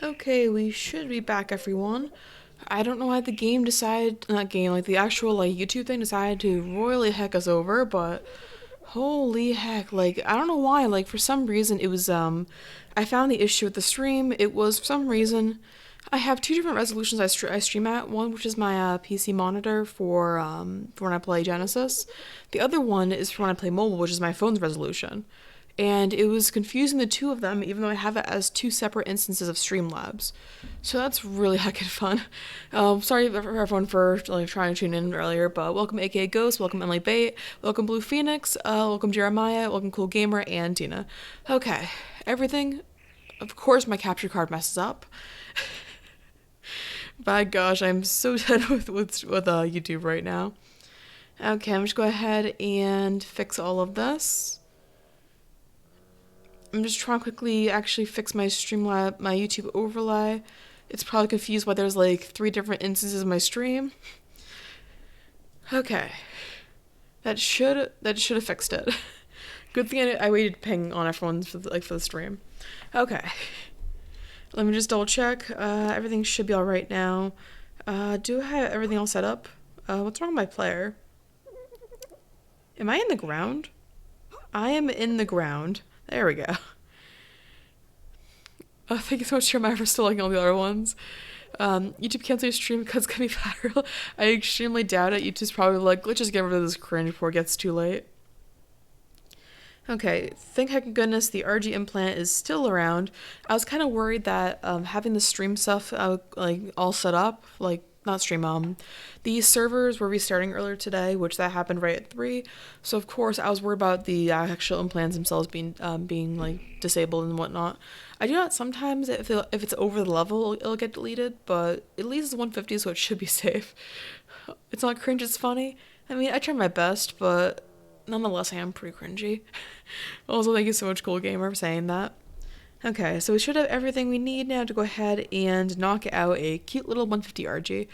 Okay, we should be back, everyone. I don't know why the game decided, not game, like the actual like YouTube thing decided to royally heck us over, but holy heck, like I don't know why, like for some reason it was I found the issue with the stream. It was for some reason I have two different resolutions I stream at. One which is my PC monitor for when I play Genesis. The other one is for when I play mobile, which is my phone's resolution. And it was confusing the two of them, even though I have it as two separate instances of Streamlabs. So that's really heckin' fun. Sorry for everyone for like trying to tune in earlier, but welcome AKA Ghost, welcome Emily Bate, welcome Blue Phoenix, welcome Jeremiah, welcome Cool Gamer, and Tina. Okay, everything. Of course, my capture card messes up. By gosh, I'm so dead with YouTube right now. Okay, I'm just go ahead and fix all of this. I'm just trying to quickly actually fix my Streamlab, my YouTube overlay. It's probably confused why there's like three different instances of my stream. Okay, that should have fixed it. Good thing I waited ping on everyone for the stream. Okay, let me just double check. Everything should be all right now. Do I have everything all set up? What's wrong with my player? Am I in the ground? I am in the ground. There we go. Oh, thank you so much, Jeremiah, for still liking all the other ones. YouTube cancel your stream because it's gonna be viral. I extremely doubt it. YouTube's probably like, let's just get rid of this cringe before it gets too late. Okay, thank heck goodness the RG implant is still around. I was kind of worried that having the stream stuff like all set up, like not stream, the servers were restarting earlier today, which that happened right at 3. So of course I was worried about the actual implants themselves being like disabled and whatnot. I do not sometimes if it's over the level it'll get deleted, but at least it's 150, so it should be safe. It's not cringe, it's funny. I mean, I try my best, but nonetheless, I am pretty cringy. Also, thank you so much, Cool Gamer, for saying that. Okay, so we should have everything we need now to go ahead and knock out a cute little 150 RG.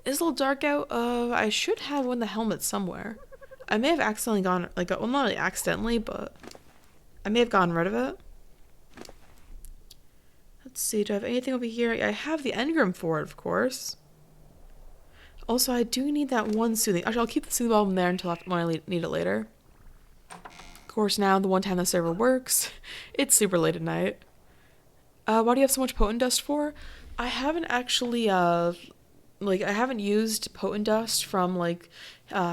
It's a little dark out. I should have one of the helmets somewhere. I may have accidentally gone, like, well, not really accidentally, but I may have gotten rid of it. Let's see, do I have anything over here? I have the engram for it, of course. Also, I do need that one soothing. Actually, I'll keep the soothing bulb there until when I need it later. Of course, now the one time the server works, it's super late at night. Why do you have so much potent dust for? I haven't actually, I haven't used potent dust from,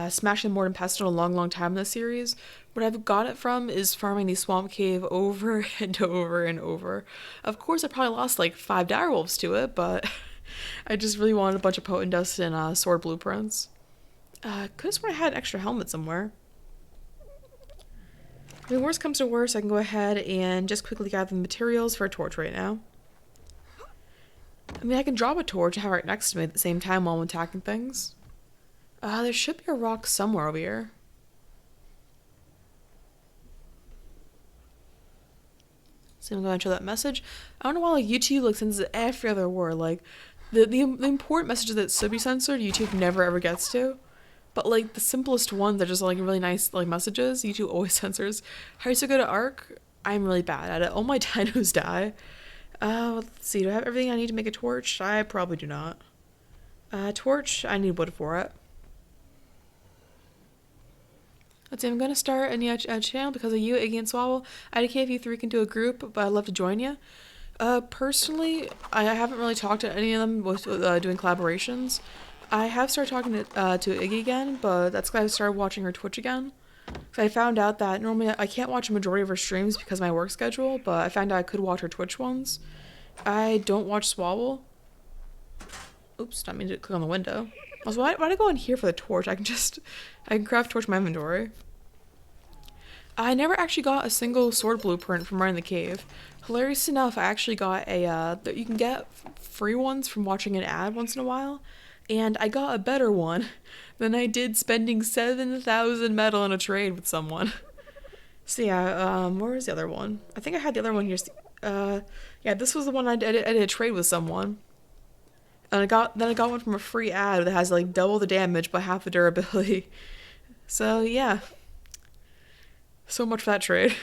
Smash and Mortar and Pestle in a long, long time in this series. What I've got it from is farming the Swamp Cave over and over and over. Of course, I probably lost, 5 direwolves to it, but I just really wanted a bunch of potent dust and, sword blueprints. Could've sworn I had an extra helmet somewhere. I mean, worst comes to worst, I can go ahead and just quickly gather the materials for a torch right now. I mean, I can drop a torch and have it right next to me at the same time while I'm attacking things. There should be a rock somewhere over here. So I'm going to show that message. I don't know why YouTube sends it every other word. The important messages that should be censored, YouTube never ever gets to. But the simplest ones are just really nice messages. YouTube always censors. How are you so good at ARK? I'm really bad at it. All my dinos die. Let's see. Do I have everything I need to make a torch? I probably do not. Torch. I need wood for it. Let's see. I'm gonna start a new channel because of you, Iggy and Swabble. IDK if you three can do a group, but I'd love to join you. Personally, I haven't really talked to any of them with doing collaborations. I have started talking to Iggy again, but that's because I started watching her Twitch again. So I found out that normally I can't watch a majority of her streams because of my work schedule, but I found out I could watch her Twitch ones. I don't watch Swabble. Oops, not mean to click on the window. Also, why did I go in here for the torch? I can craft torch in my inventory. I never actually got a single sword blueprint from running the cave. Hilarious enough, I actually got you can get free ones from watching an ad once in a while. And I got a better one than I did spending 7,000 metal in a trade with someone. So yeah, where is the other one? I think I had the other one here. Yeah, this was the one I did a trade with someone. And I got one from a free ad that has double the damage but half the durability. So yeah. So much for that trade.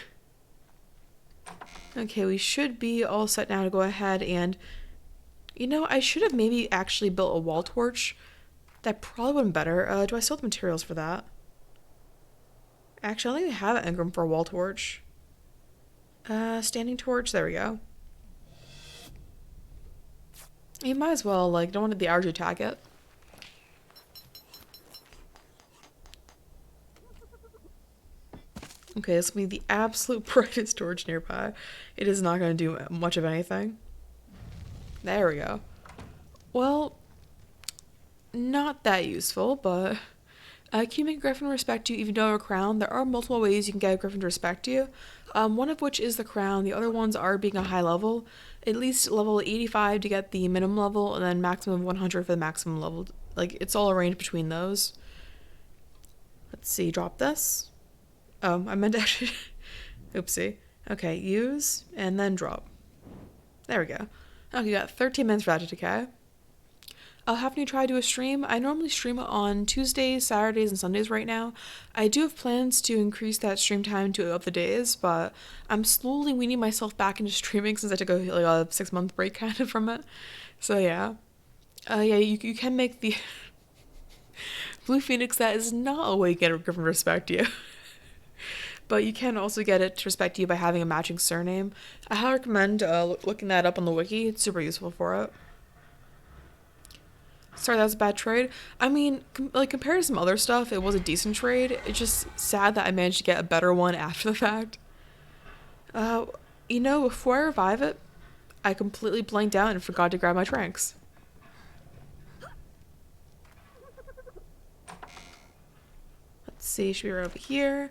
Okay, we should be all set now to go ahead and You know, I should have maybe actually built a wall torch. That probably would have been better. Do I still have the materials for that? Actually, I don't even have an engram for a wall torch. Standing torch, there we go. You might as well, like, don't want the argy to attack it. Okay, this will be the absolute brightest torch nearby. It is not going to do much of anything. There we go. Well, not that useful, but can you make a griffin respect you if you don't have a crown? There are multiple ways you can get a griffin to respect you. One of which is the crown. The other ones are being a high level. At least level 85 to get the minimum level, and then maximum 100 for the maximum level. Like, it's all arranged between those. Let's see, drop this. Oh, I meant to actually... Oopsie. Okay, use, and then drop. There we go. Okay, you got 13 minutes for that to decay. I'll have you try to do a stream. I normally stream on Tuesdays, Saturdays, and Sundays right now. I do have plans to increase that stream time to up the days, but I'm slowly weaning myself back into streaming since I took like a 6-month break kind of from it. So yeah. Yeah, you can make the Blue Phoenix. That is not a way to get a griffin to respect you. But you can also get it to respect you by having a matching surname. I highly recommend looking that up on the wiki. It's super useful for it. Sorry, that was a bad trade. I mean, like, compared to some other stuff, it was a decent trade. It's just sad that I managed to get a better one after the fact. You know, before I revive it, I completely blanked out and forgot to grab my tranks. Let's see, should be right over here.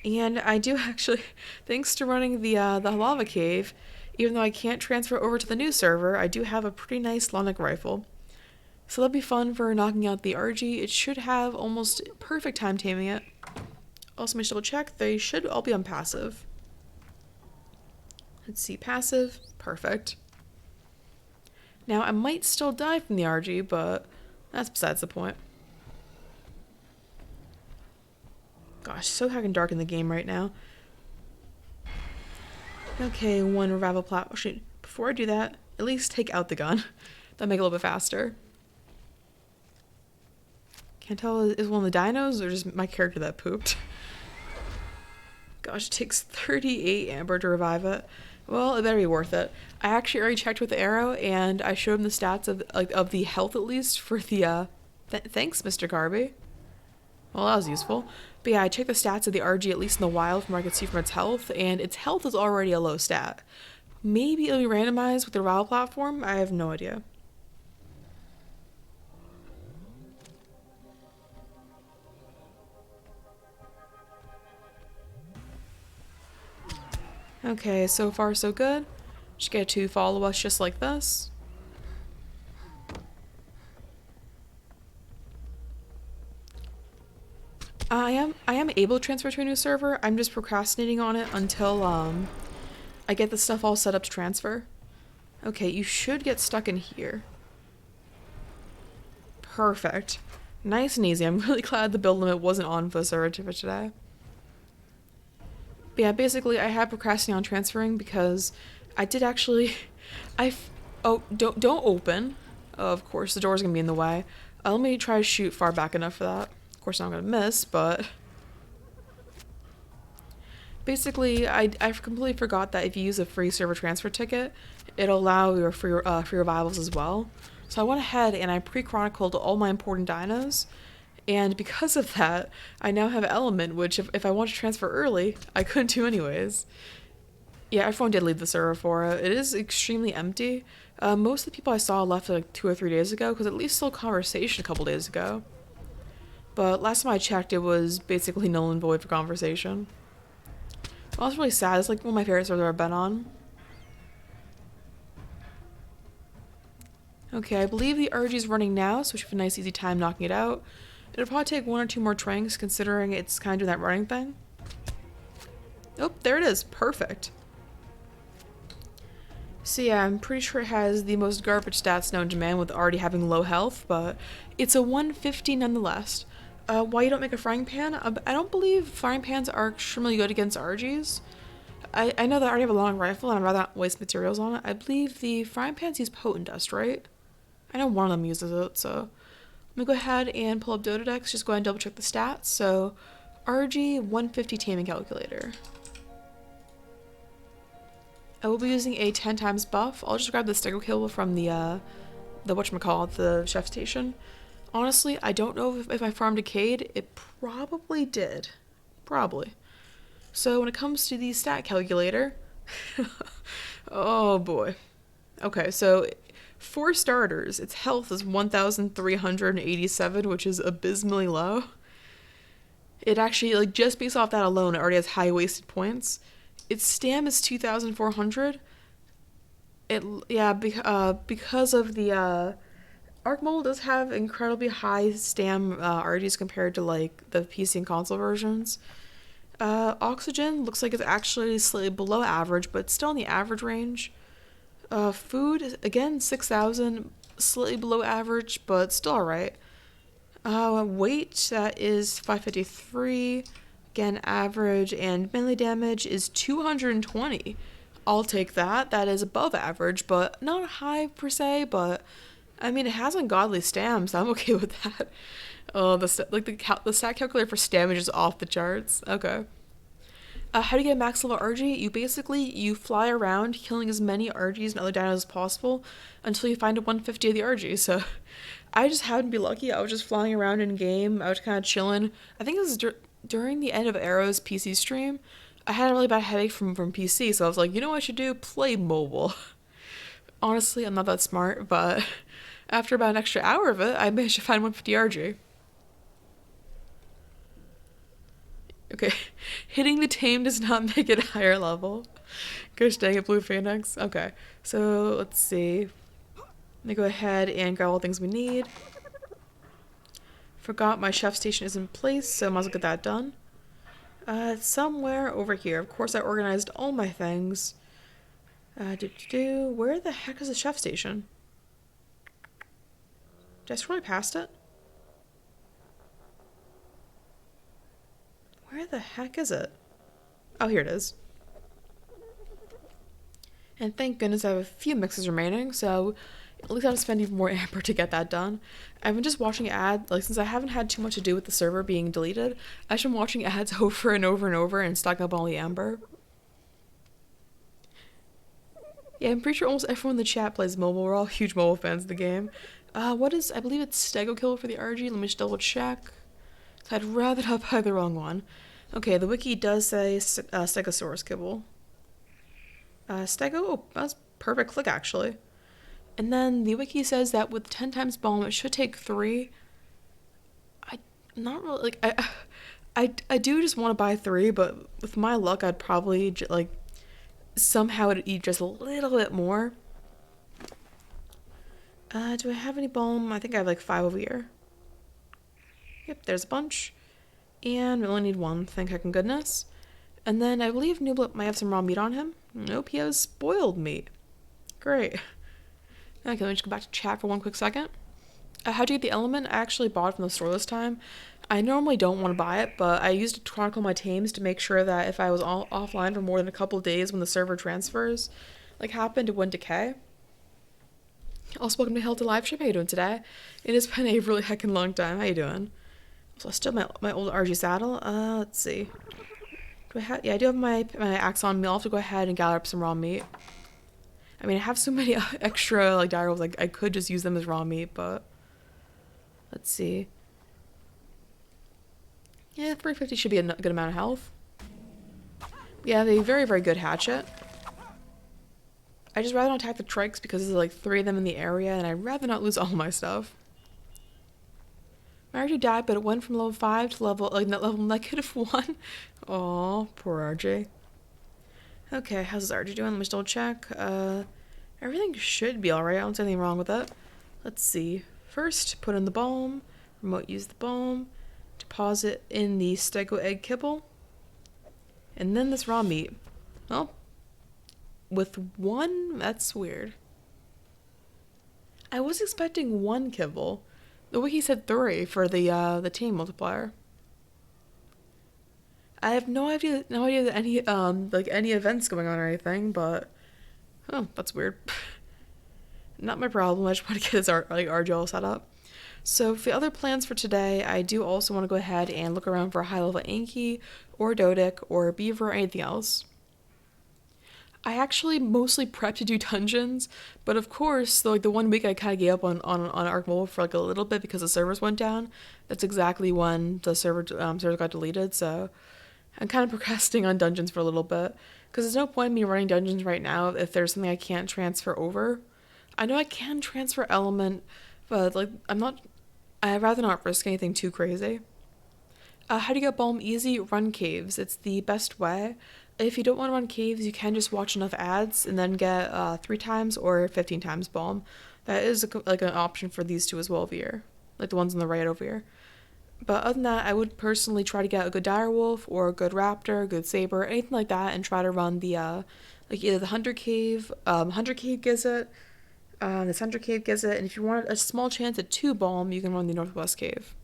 And I do actually, thanks to running the lava cave, even though I can't transfer over to the new server, I do have a pretty nice Lonic rifle. So that'll be fun for knocking out the argy. It should have almost perfect time taming it. Also, make sure double check, they should all be on passive. Let's see, passive, perfect. Now, I might still die from the argy, but that's besides the point. Gosh, so heckin' dark in the game right now. Okay, one revival platform. Shoot, before I do that, at least take out the gun. That'll make it a little bit faster. Can't tell, is one of the dinos or just my character that pooped? Gosh, it takes 38 amber to revive it. Well, it better be worth it. I actually already checked with the arrow, and I showed him the stats of the health at least for the, thanks, Mr. Garby. Well, that was useful. But yeah, I checked the stats of the argy, at least in the wild, from what I could see from its health, and its health is already a low stat. Maybe it'll be randomized with the revival platform? I have no idea. Okay, so far so good. Just get to follow us just like this. I am able to transfer to a new server. I'm just procrastinating on it until I get the stuff all set up to transfer. Okay, you should get stuck in here. Perfect. Nice and easy. I'm really glad the build limit wasn't on for the server for today. But yeah, basically I had procrastinated on transferring because I did actually oh, don't open. Of course, the door's gonna be in the way. Let me try to shoot far back enough for that. Of course, I'm not gonna miss, but basically, I completely forgot that if you use a free server transfer ticket, it'll allow your free revivals as well. So I went ahead and I pre-chronicled all my important dinos, and because of that, I now have Element, which if I want to transfer early, I couldn't do anyways. Yeah, everyone did leave the server for it. It is extremely empty. Most of the people I saw left like 2 or 3 days ago, because at least still conversation a couple days ago. But last time I checked, it was basically null and void for conversation. Well, it's really sad. It's like one of my favorite servers I've been on. Okay, I believe the argy is running now, so we should have a nice easy time knocking it out. It'll probably take 1 or 2 more tranks, considering it's kind of doing that running thing. Oh, there it is. Perfect. So yeah, I'm pretty sure it has the most garbage stats known to man with already having low health, but it's a 150 nonetheless. Why you don't make a frying pan? I don't believe frying pans are extremely good against argies. I know that I already have a long rifle and I'd rather not waste materials on it. I believe the frying pans use potent dust, right? I know one of them uses it, so I'm gonna go ahead and pull up Dotadex, just go ahead and double check the stats. So RG 150 taming calculator. I will be using a 10 times buff. I'll just grab the stego kill from the whatchamacallit, the chef station. Honestly, I don't know if I farmed decayed. It probably did. Probably. So when it comes to the stat calculator, oh boy. Okay, so for starters, its health is 1,387, which is abysmally low. It actually, like, just based off that alone, it already has high wasted points. Its stam is 2,400. Because of the ARK Mobile does have incredibly high stam RGs compared to like the PC and console versions. Oxygen looks like it's actually slightly below average, but still in the average range. Food, again, 6,000, slightly below average, but still alright. Weight, that is 553, again, average, and melee damage is 220. I'll take that. That is above average, but not high per se, but I mean, it has ungodly stam, so I'm okay with that. Oh, the stat calculator for stamage is off the charts. Okay. How do you get max level RG? You fly around killing as many RGs and other dinos as possible until you find a 150 of the RG. So I just happened to be lucky. I was just flying around in game. I was kind of chilling. I think it was during the end of Arrow's PC stream. I had a really bad headache from PC, so I was like, you know what I should do? Play mobile. Honestly, I'm not that smart, but after about an extra hour of it, I managed to find 150 RG. Okay, hitting the tame does not make it a higher level. Gosh dang it, Blue Phoenix. Okay, so let's see. Let me go ahead and grab all the things we need. Forgot my chef station is in place, so I might as well get that done. Somewhere over here. Of course, I organized all my things. Where the heck is the chef station? Did I scroll past it? Where the heck is it? Oh, here it is. And thank goodness I have a few mixes remaining, so at least I have to spend even more amber to get that done. I've been just watching ads, like, since I haven't had too much to do with the server being deleted, I've just been watching ads over and over and over and stocking up all the amber. Yeah, I'm pretty sure almost everyone in the chat plays mobile. We're all huge mobile fans of the game. I believe it's stego kill for the RG. Let me just double check. So I'd rather not buy the wrong one. Okay, the wiki does say Stegosaurus kibble. Stego, oh, that's perfect click actually. And then the wiki says that with 10 times bomb, it should take 3. Not really, like, I do just want to buy 3, but with my luck, I'd probably, like, somehow it'd eat just a little bit more. Do I have any bomb? I think I have like 5 over here. Yep, there's a bunch. And we only need 1, thank heckin' goodness. And then I believe Nublet might have some raw meat on him. Nope, he has spoiled meat. Great. Okay, let me just go back to chat for one quick second. How'd you get the element? I actually bought it from the store this time. I normally don't want to buy it, but I used to chronicle my tames to make sure that if I was offline for more than a couple of days when the server transfers like happened, it wouldn't decay. Also, welcome to Hell to Live Stream. How you doing today? It has been a really heckin' long time. How you doing? So I still have my old RG saddle. Let's see. I do have my axe on me. I'll have to go ahead and gather up some raw meat. I mean, I have so many extra like dire wolves, like I could just use them as raw meat, but let's see. Yeah, 350 should be a good amount of health. We have a very, very good hatchet. I just rather not attack the trikes because there's like 3 of them in the area, and I'd rather not lose all my stuff. My RG died, but it went from level 5 to level -1. Aw, poor RG. Okay, how's this RG doing? Let me just double check. Everything should be alright. I don't see anything wrong with it. Let's see. First, put in the balm. Remote use the balm. Deposit in the stego egg kibble. And then this raw meat. Well, with 1, that's weird. I was expecting 1 kibble. The wiki said 3 for the team multiplier. I have no idea that any like any events going on or anything, but oh, that's weird. Not my problem. I just want to get his RG all set up. So for the other plans for today, I do also want to go ahead and look around for a high level Anki or Dodic or Beaver or anything else. I actually mostly prep to do dungeons, but of course, like the 1 week I kind of gave up on ARK Mobile for like a little bit because the servers went down. That's exactly when the servers got deleted. So I'm kind of procrastinating on dungeons for a little bit because there's no point in me running dungeons right now if there's something I can't transfer over. I know I can transfer element, but like I'm not. I'd rather not risk anything too crazy. How do you get balm easy? Run caves. It's the best way. If you don't want to run caves, you can just watch enough ads and then get 3 times or 15 times balm. That is like an option for these two as well over here, like the ones on the right over here. But other than that, I would personally try to get a good direwolf or a good raptor, a good saber, anything like that, and try to run the like either the hunter cave gives it, the center cave gives it, and if you want a small chance at 2 balm, you can run the northwest cave.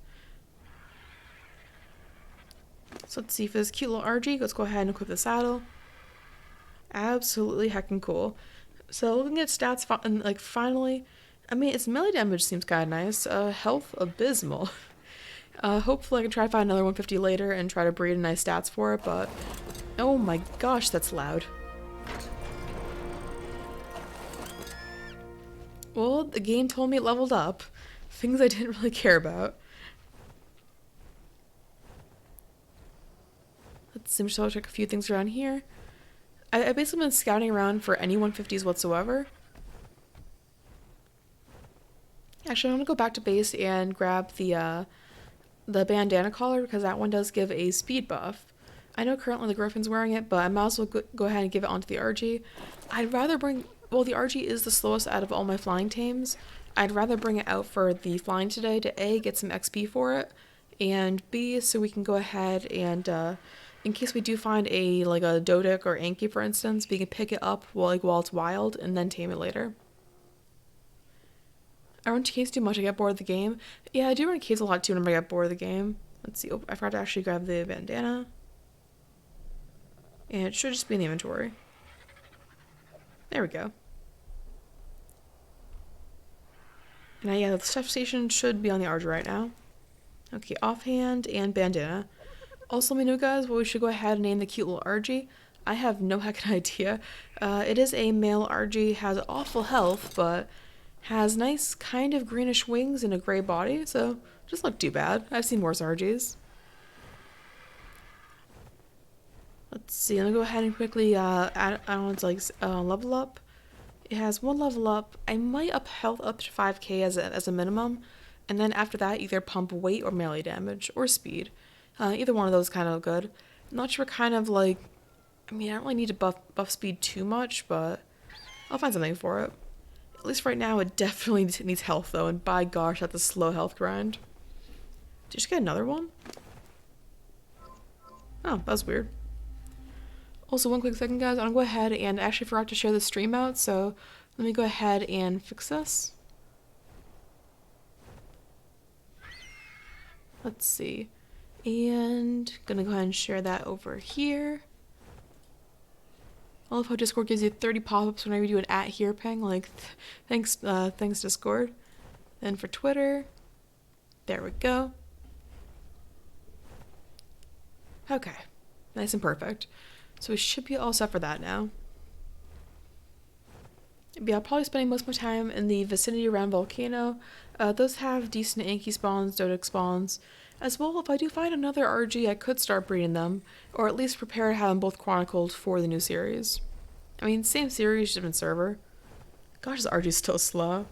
So let's see for this cute little RG. Let's go ahead and equip the saddle. Absolutely heckin' cool. So looking at stats, like finally, I mean its melee damage seems kind of nice. Health abysmal. Hopefully I can try to find another 150 later and try to breed nice stats for it. But oh my gosh, that's loud. Well, the game told me it leveled up. Things I didn't really care about. Let's see, I'll check a few things around here. I've basically been scouting around for any 150s whatsoever. Actually, I'm gonna go back to base and grab the bandana collar because that one does give a speed buff. I know currently the Griffin's wearing it, but I might as well go ahead and give it onto the RG. I'd rather bring, well, the RG is the slowest out of all my flying tames. I'd rather bring it out for the flying today to A, get some XP for it, and B, so we can go ahead and in case we do find a like a Dodic or Anki, for instance, we can pick it up while it's wild and then tame it later. I run caves too much, I get bored of the game. Yeah, I do run caves a lot too whenever I get bored of the game. Let's see, oh, I forgot to actually grab the bandana. And it should just be in the inventory. There we go. And yeah, the chef station should be on the RG right now. Okay, offhand and bandana. Also, let me know, guys, what we should go ahead and name the cute little RG. I have no heckin' idea. It is a male RG, has awful health, but has nice kind of greenish wings and a gray body, so doesn't look too bad. I've seen worse RGs. Let's see, let me go ahead and quickly add on to like level up. It has 1 level up. I might up health up to 5k as a minimum, and then after that either pump weight or melee damage or speed. Either one of those kind of good. I'm not sure kind of like, I mean I don't really need to buff speed too much, but I'll find something for it. At least right now it definitely needs health though, and by gosh that's a slow health grind. Did you just get another one? Oh, that was weird. Also, one quick second, guys. I'm gonna go ahead and actually forgot to share the stream out, so let me go ahead and fix this. Let's see. And gonna go ahead and share that over here. I love how Discord gives you 30 pop-ups whenever you do an @here ping. Like, thanks Discord. Then for Twitter, there we go. Okay, nice and perfect. So we should be all set for that now. But yeah, I'll probably spending most of my time in the vicinity around Volcano. Those have decent Anki spawns, Dodic spawns. As well, if I do find another RG, I could start breeding them, or at least prepare to have them both chronicled for the new series. I mean, same series, different server. Gosh, this RG's still slow.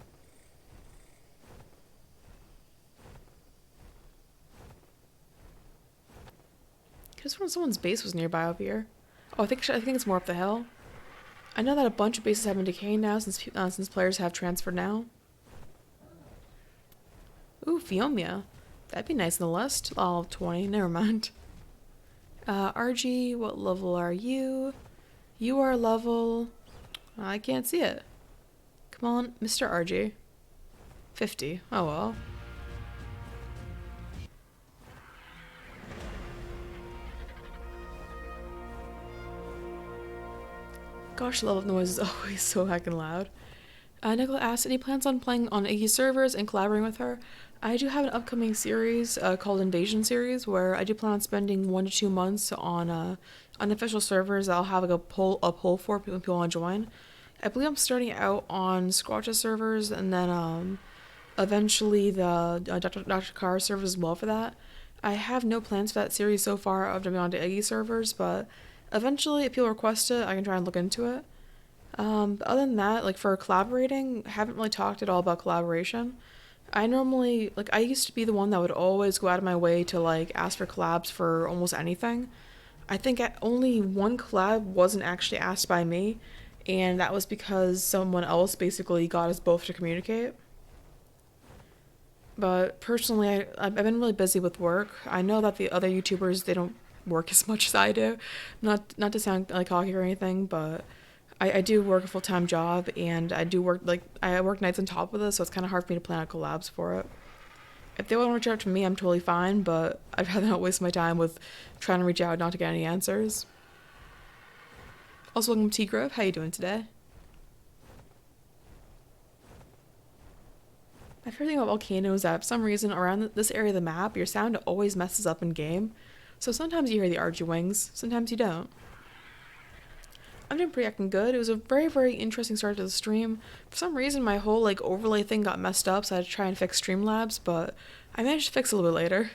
Just when someone's base was nearby over here. Oh, I think it's more up the hill. I know that a bunch of bases have been decaying now since players have transferred now. Ooh, Phiomia. That'd be nice in the list. Oh, 20. Never mind. RG, what level are you? You are level... I can't see it. Come on, Mr. RG. 50. Oh well. Gosh, the level of noise is always so heckin' loud. Nicola asks, any plans on playing on Iggy's servers and collaborating with her? I do have an upcoming series called Invasion Series where I do plan on spending 1 to 2 months on unofficial servers. I'll have like a poll for people want to join. I believe I'm starting out on Squatch's servers and then eventually the Dr. Carr servers as well for that. I have no plans for that series so far of jumping onto Iggy servers, but eventually if people request it, I can try and look into it. But other than that, like for collaborating, I haven't really talked at all about collaboration. I normally, like, I used to be the one that would always go out of my way to, like, ask for collabs for almost anything. I think only one collab wasn't actually asked by me, and that was because someone else basically got us both to communicate. But personally, I've been really busy with work. I know that the other YouTubers, they don't work as much as I do. Not to sound like cocky or anything, but I do work a full-time job, and I work nights on top of this, so it's kind of hard for me to plan out collabs for it. If they want to reach out to me, I'm totally fine, but I'd rather not waste my time with trying to reach out not to get any answers. Also, welcome to T Grove. How you doing today? My favorite thing about volcanoes is that for some reason around this area of the map, your sound always messes up in game. So sometimes you hear the argy wings, sometimes you don't. I'm doing pretty acting good. It was a very, very interesting start to the stream. For some reason, my whole like overlay thing got messed up, so I had to try and fix Streamlabs, but I managed to fix it a little bit later.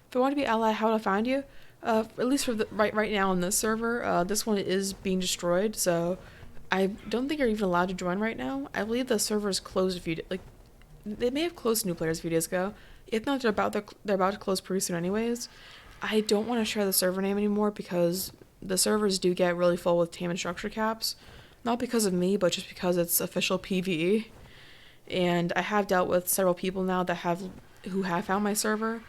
If I want to be ally, how would I find you? At least for right now on this server, this one is being destroyed, so I don't think you're even allowed to join right now. I believe the server is closed they may have closed new players a few days ago. If not, they're about to close pretty soon anyways. I don't want to share the server name anymore because the servers do get really full with tame and structure caps. Not because of me, but just because it's official PVE. And I have dealt with several people now who have found my server,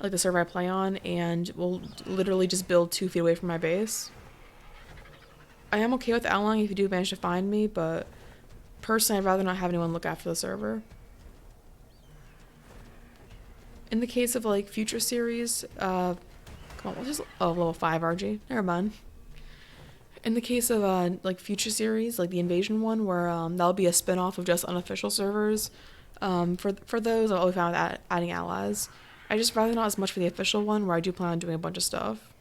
like the server I play on, and will literally just build 2 feet away from my base. I am okay with allying if you do manage to find me, but personally I'd rather not have anyone look after the server. In the case of like future series, come on, we'll just level 5 RG. Never mind. In the case of like future series, like the invasion one, where that'll be a spin-off of just unofficial servers. For those, I'll be fine with adding allies. I just rather not as much for the official one, where I do plan on doing a bunch of stuff.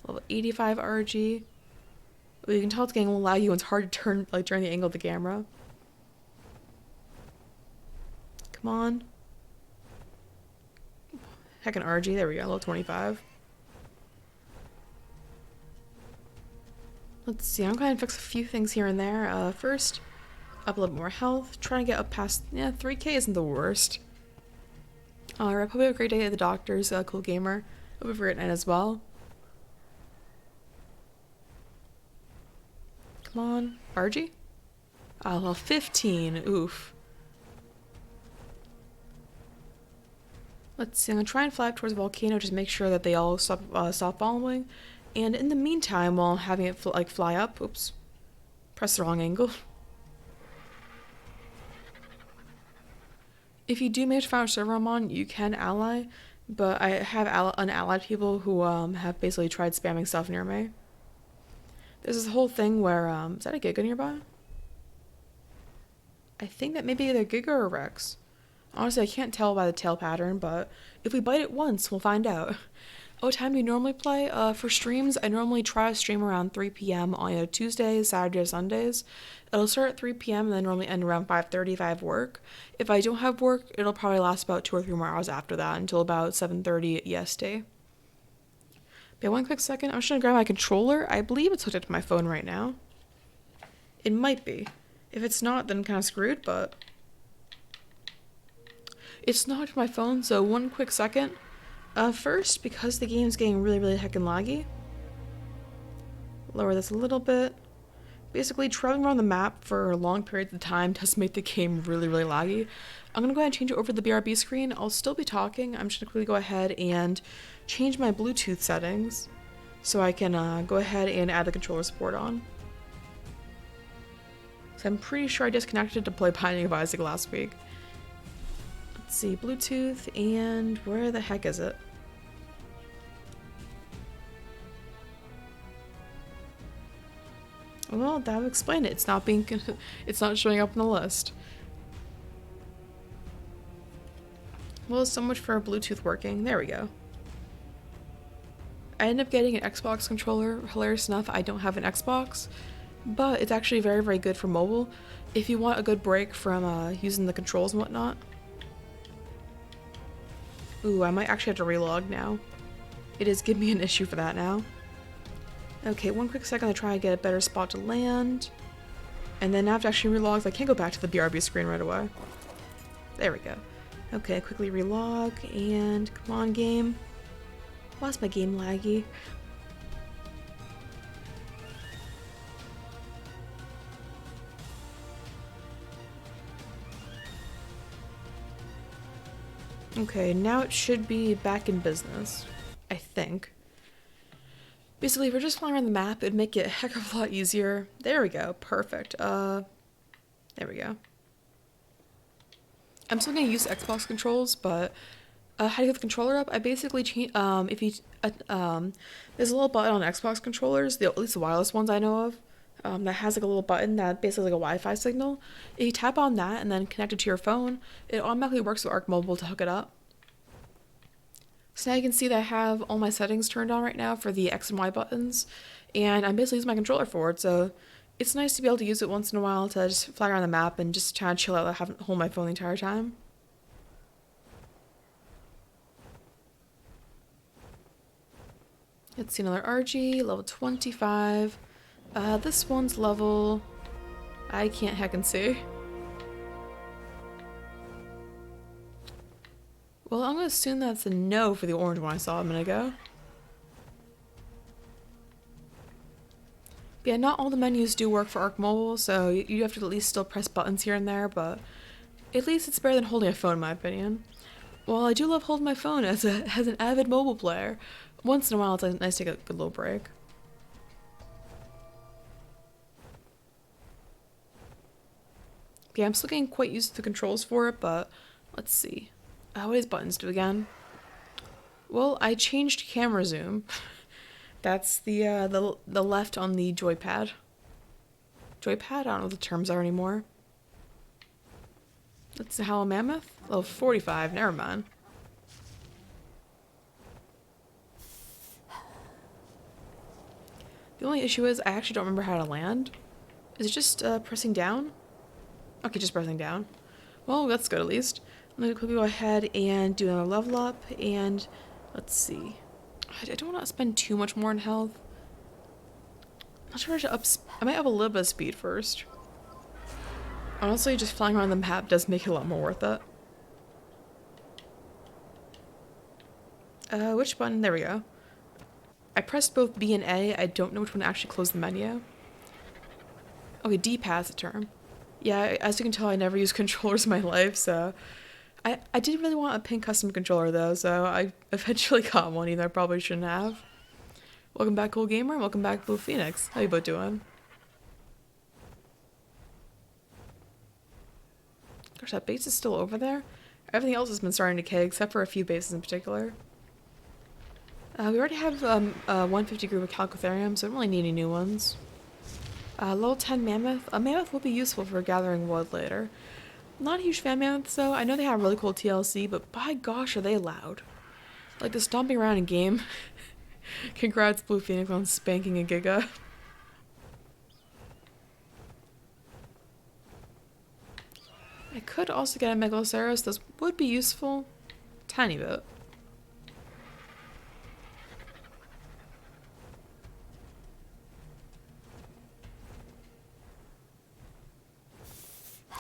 Level 85 RG. Well, you can tell it's getting a little laggy when it's hard to turn the angle of the camera. Come on. Heckin' RG, there we go, level 25. Let's see, I'm going to fix a few things here and there. First, up a little more health. Trying to get up past, 3k isn't the worst. Alright, hope you have a great day at the doctor's, cool gamer. Hope you have a great night as well. Come on, RG? Level 15, oof. Let's see, I'm going to try and fly up towards the volcano, just make sure that they all stop following. And in the meantime, while having it fly up, oops, press the wrong angle. If you do manage to find a server I'm on, you can ally, but I have unallied people who have basically tried spamming stuff near me. There's this whole thing where, is that a Giga nearby? I think that may be either Giga or Rex. Honestly, I can't tell by the tail pattern, but if we bite it once, we'll find out. What time do you normally play? For streams, I normally try to stream around 3 p.m. on either Tuesdays, Saturdays, Sundays. It'll start at 3 p.m. and then normally end around 5:30 if I have work. If I don't have work, it'll probably last about 2 or 3 more hours after that until about 7:30 EST. But one quick second, I'm just gonna grab my controller. I believe it's hooked up to my phone right now. It might be. If it's not, then I'm kind of screwed, but it's not hooked to my phone, so one quick second. First, because the game's getting really, really heckin' laggy, lower this a little bit. Basically, traveling around the map for long periods of time does make the game really, really laggy. I'm gonna go ahead and change it over to the BRB screen. I'll still be talking. I'm just gonna quickly go ahead and change my Bluetooth settings so I can go ahead and add the controller support on. So I'm pretty sure I disconnected to play Binding of Isaac last week. Let's see, Bluetooth, and where the heck is it? Well, that would explain it. It's not being, it's not showing up on the list. Well, so much for Bluetooth working. There we go. I ended up getting an Xbox controller. Hilarious enough, I don't have an Xbox, but it's actually very, very good for mobile if you want a good break from using the controls and whatnot. Ooh, I might actually have to relog now. It is giving me an issue for that now. Okay, one quick second to try and get a better spot to land. And then after actually relog, I can't go back to the BRB screen right away. There we go. Okay, quickly relog, and come on, game. Why's my game laggy? Okay, now it should be back in business, I think. Basically, if we're just flying around the map, it'd make it a heck of a lot easier. There we go, perfect. There we go. I'm still gonna use Xbox controls, but how to get the controller up? I basically change. If you there's a little button on Xbox controllers, at least the wireless ones I know of, that has like a little button that basically like a Wi-Fi signal. If you tap on that and then connect it to your phone, it automatically works with ARK Mobile to hook it up. So now you can see that I have all my settings turned on right now for the X and Y buttons, and I'm basically using my controller for it, so it's nice to be able to use it once in a while to just fly around the map and just try and chill out, having to hold my phone the entire time. Let's see, another argy, level 25. This one's level... I can't heckin' see. Well, I'm gonna assume that's a no for the orange one I saw a minute ago. But yeah, not all the menus do work for ARK Mobile, so you have to at least still press buttons here and there, but at least it's better than holding a phone in my opinion. Well, I do love holding my phone as an avid mobile player. Once in a while, it's nice to take a good little break. Yeah, I'm still getting quite used to the controls for it, but let's see. What does buttons do again? Well, I changed camera zoom. That's the left on the joypad. Joypad? I don't know what the terms are anymore. That's the Howl Mammoth? Oh, 45, never mind. The only issue is I actually don't remember how to land. Is it just pressing down? Okay, just pressing down. Well, that's good at least. I'm gonna quickly go ahead and do another level up, and let's see. I don't want to spend too much more in health. I'm not sure I should I might have a little bit of speed first. Honestly, just flying around the map does make it a lot more worth it. Which button? There we go. I pressed both B and A. I don't know which one actually closed the menu. Okay, D-pad's the term. Yeah, as you can tell, I never use controllers in my life, so... I did really want a pink custom controller, though, so I eventually got one, even though I probably shouldn't have. Welcome back, Cool Gamer, and welcome back, Blue Phoenix. How you both doing? Gosh, that base is still over there? Everything else has been starting to decay, except for a few bases in particular. We already have a 150 group of Calcotherium, so I don't really need any new ones. Level 10 Mammoth. A Mammoth will be useful for gathering wood later. Not a huge fan of Mammoths, though. I know they have really cool TLC, but by gosh, are they loud. Like the stomping around in game. Congrats, Blue Phoenix, on spanking a Giga. I could also get a Megaloceros. This would be useful. Tiny bit.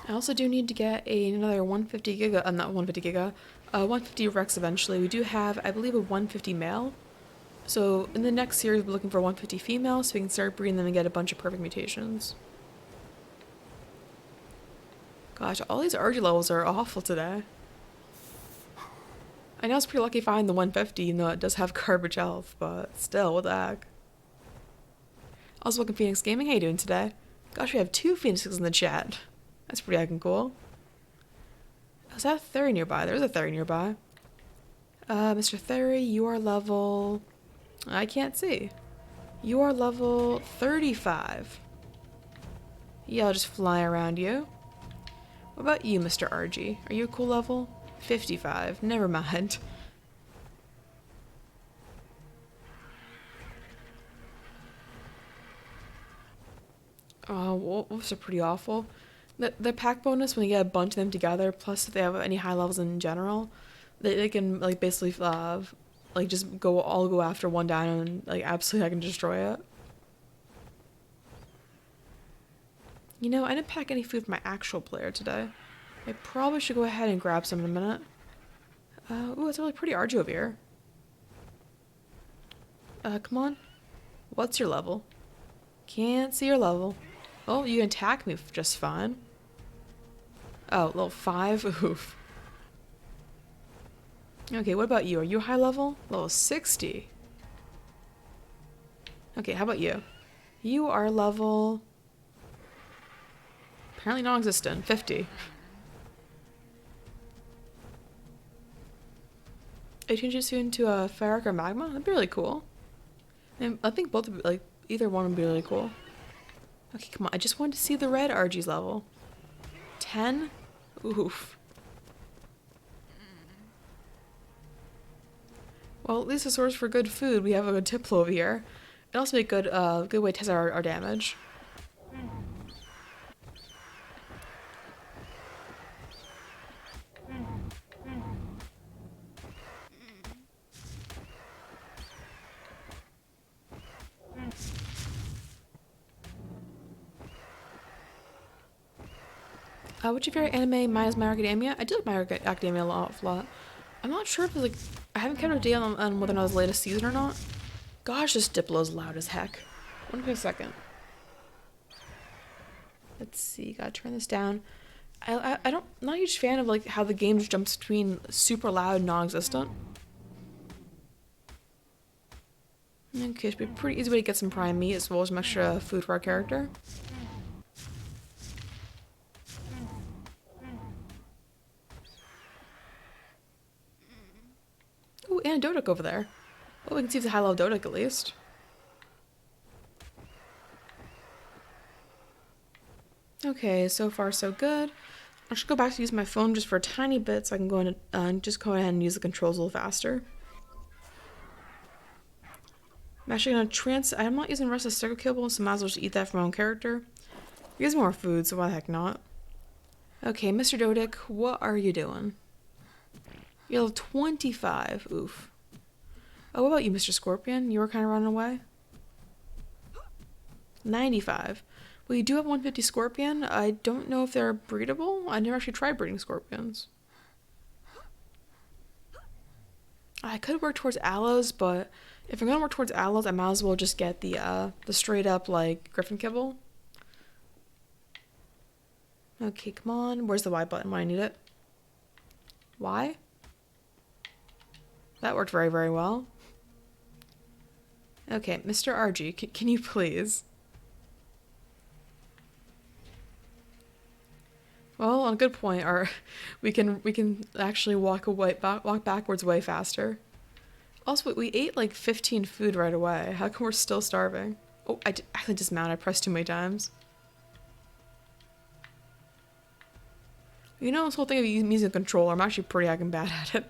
I also do need to get another 150 Giga, not 150 Giga, 150 Rex eventually. We do have, I believe, a 150 male. So in the next series, we're looking for 150 female, so we can start breeding them and get a bunch of perfect mutations. Gosh, all these RG levels are awful today. I know it's pretty lucky finding the 150, even though it does have garbage health, but still, what the heck. Also, welcome Phoenix Gaming, how you doing today? Gosh, we have 2 Phoenixes in the chat. That's pretty heckin' cool. Is that a Theory nearby? There's a Theory nearby. Mr. Theory, you are level... I can't see. You are level 35. Yeah, I'll just fly around you. What about you, Mr. Argy? Are you a cool level? 55. Never mind. Oh, wolves are pretty awful. The pack bonus, when you get a bunch of them together, plus if they have any high levels in general, they can like basically like just go after one dino and like absolutely I can destroy it. You know, I didn't pack any food for my actual player today. I probably should go ahead and grab some in a minute. Ooh, it's really pretty argy over here. Come on. What's your level? Can't see your level. Oh, you can attack me just fine. Oh, level 5? Oof. Okay, what about you? Are you high level? Level 60. Okay, how about you? You are level... apparently non-existent. 50. I change you soon to a ferric or magma? That'd be really cool. And I think both, like, either one would be really cool. Okay, come on. I just wanted to see the red Argy's level. 10? Oof. Well, at least a source for good food. We have a good tip over here. It also be a good way to test our damage. What's your favorite anime? Mine is My Hero Academia. I do like My Hero Academia a lot. I'm not sure if it's like I haven't kept a date on whether or not it's the latest season or not. Gosh, this Diplo's loud as heck. One quick second. Let's see. Gotta turn this down. I don't. I'm not a huge fan of like how the game just jumps between super loud and non-existent. Okay, should be a pretty easy way to get some prime meat as well as some extra food for our character. Ooh, and a Dodic over there. Well, we can see if it's a high level Dodic at least. Okay, so far so good. I should go back to use my phone just for a tiny bit so I can go in and just go ahead and use the controls a little faster. I'm actually gonna I'm not using the rest of the circle kibble, so I might as well just eat that for my own character. He has more food, so why the heck not? Okay, Mr. Dodic, what are you doing? You're level 25. Oof. Oh, what about you, Mr. Scorpion? You were kind of running away? 95. Well, you do have 150 Scorpion. I don't know if they're breedable. I never actually tried breeding Scorpions. I could work towards aloes, but if I'm gonna work towards aloes, I might as well just get the straight up, like, Griffin kibble. Okay, come on. Where's the Y button when I need it? Y? That worked very, very well. Okay, Mr. Argy, can you please? Well, on a good point, we can actually walk backwards way faster. Also, we ate like 15 food right away. How come we're still starving? Oh, I actually dismounted. I pressed too many times. You know, this whole thing of using a controller, I'm actually pretty heckin' bad at it.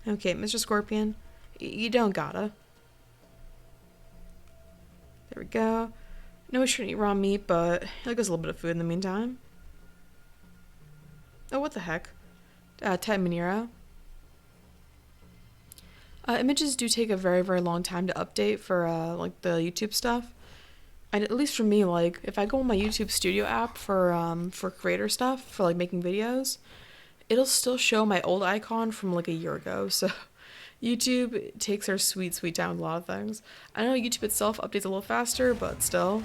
Okay, Mr. Scorpion, you don't gotta. There we go. No, we shouldn't eat raw meat, but like there's a little bit of food in the meantime. Oh, what the heck? Tame Minero. Images do take a very, very long time to update for like the YouTube stuff. And at least for me, like if I go on my YouTube Studio app for creator stuff, for like making videos, it'll still show my old icon from like a year ago. So YouTube takes their sweet, sweet time with a lot of things. I know YouTube itself updates a little faster, but still.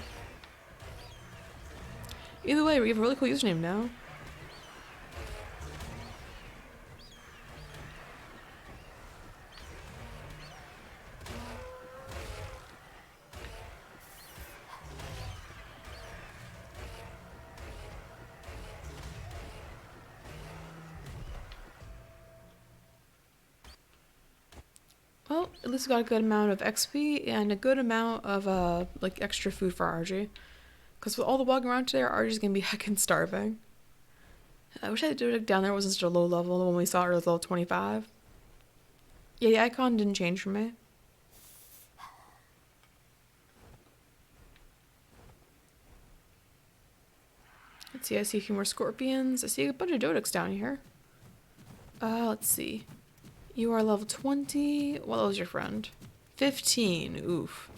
Either way, we have a really cool username now. Well, at At least we got a good amount of XP and a good amount of like extra food for Argy. Because with all the walking around today, Argy's gonna be heckin' starving. I wish I did it down there wasn't such a low level when we saw it was level 25. Yeah, the icon didn't change for me. Let's see, I see a few more scorpions. I see a bunch of Dodics down here. Let's see. You are level 20. What level is your friend? 15. Oof.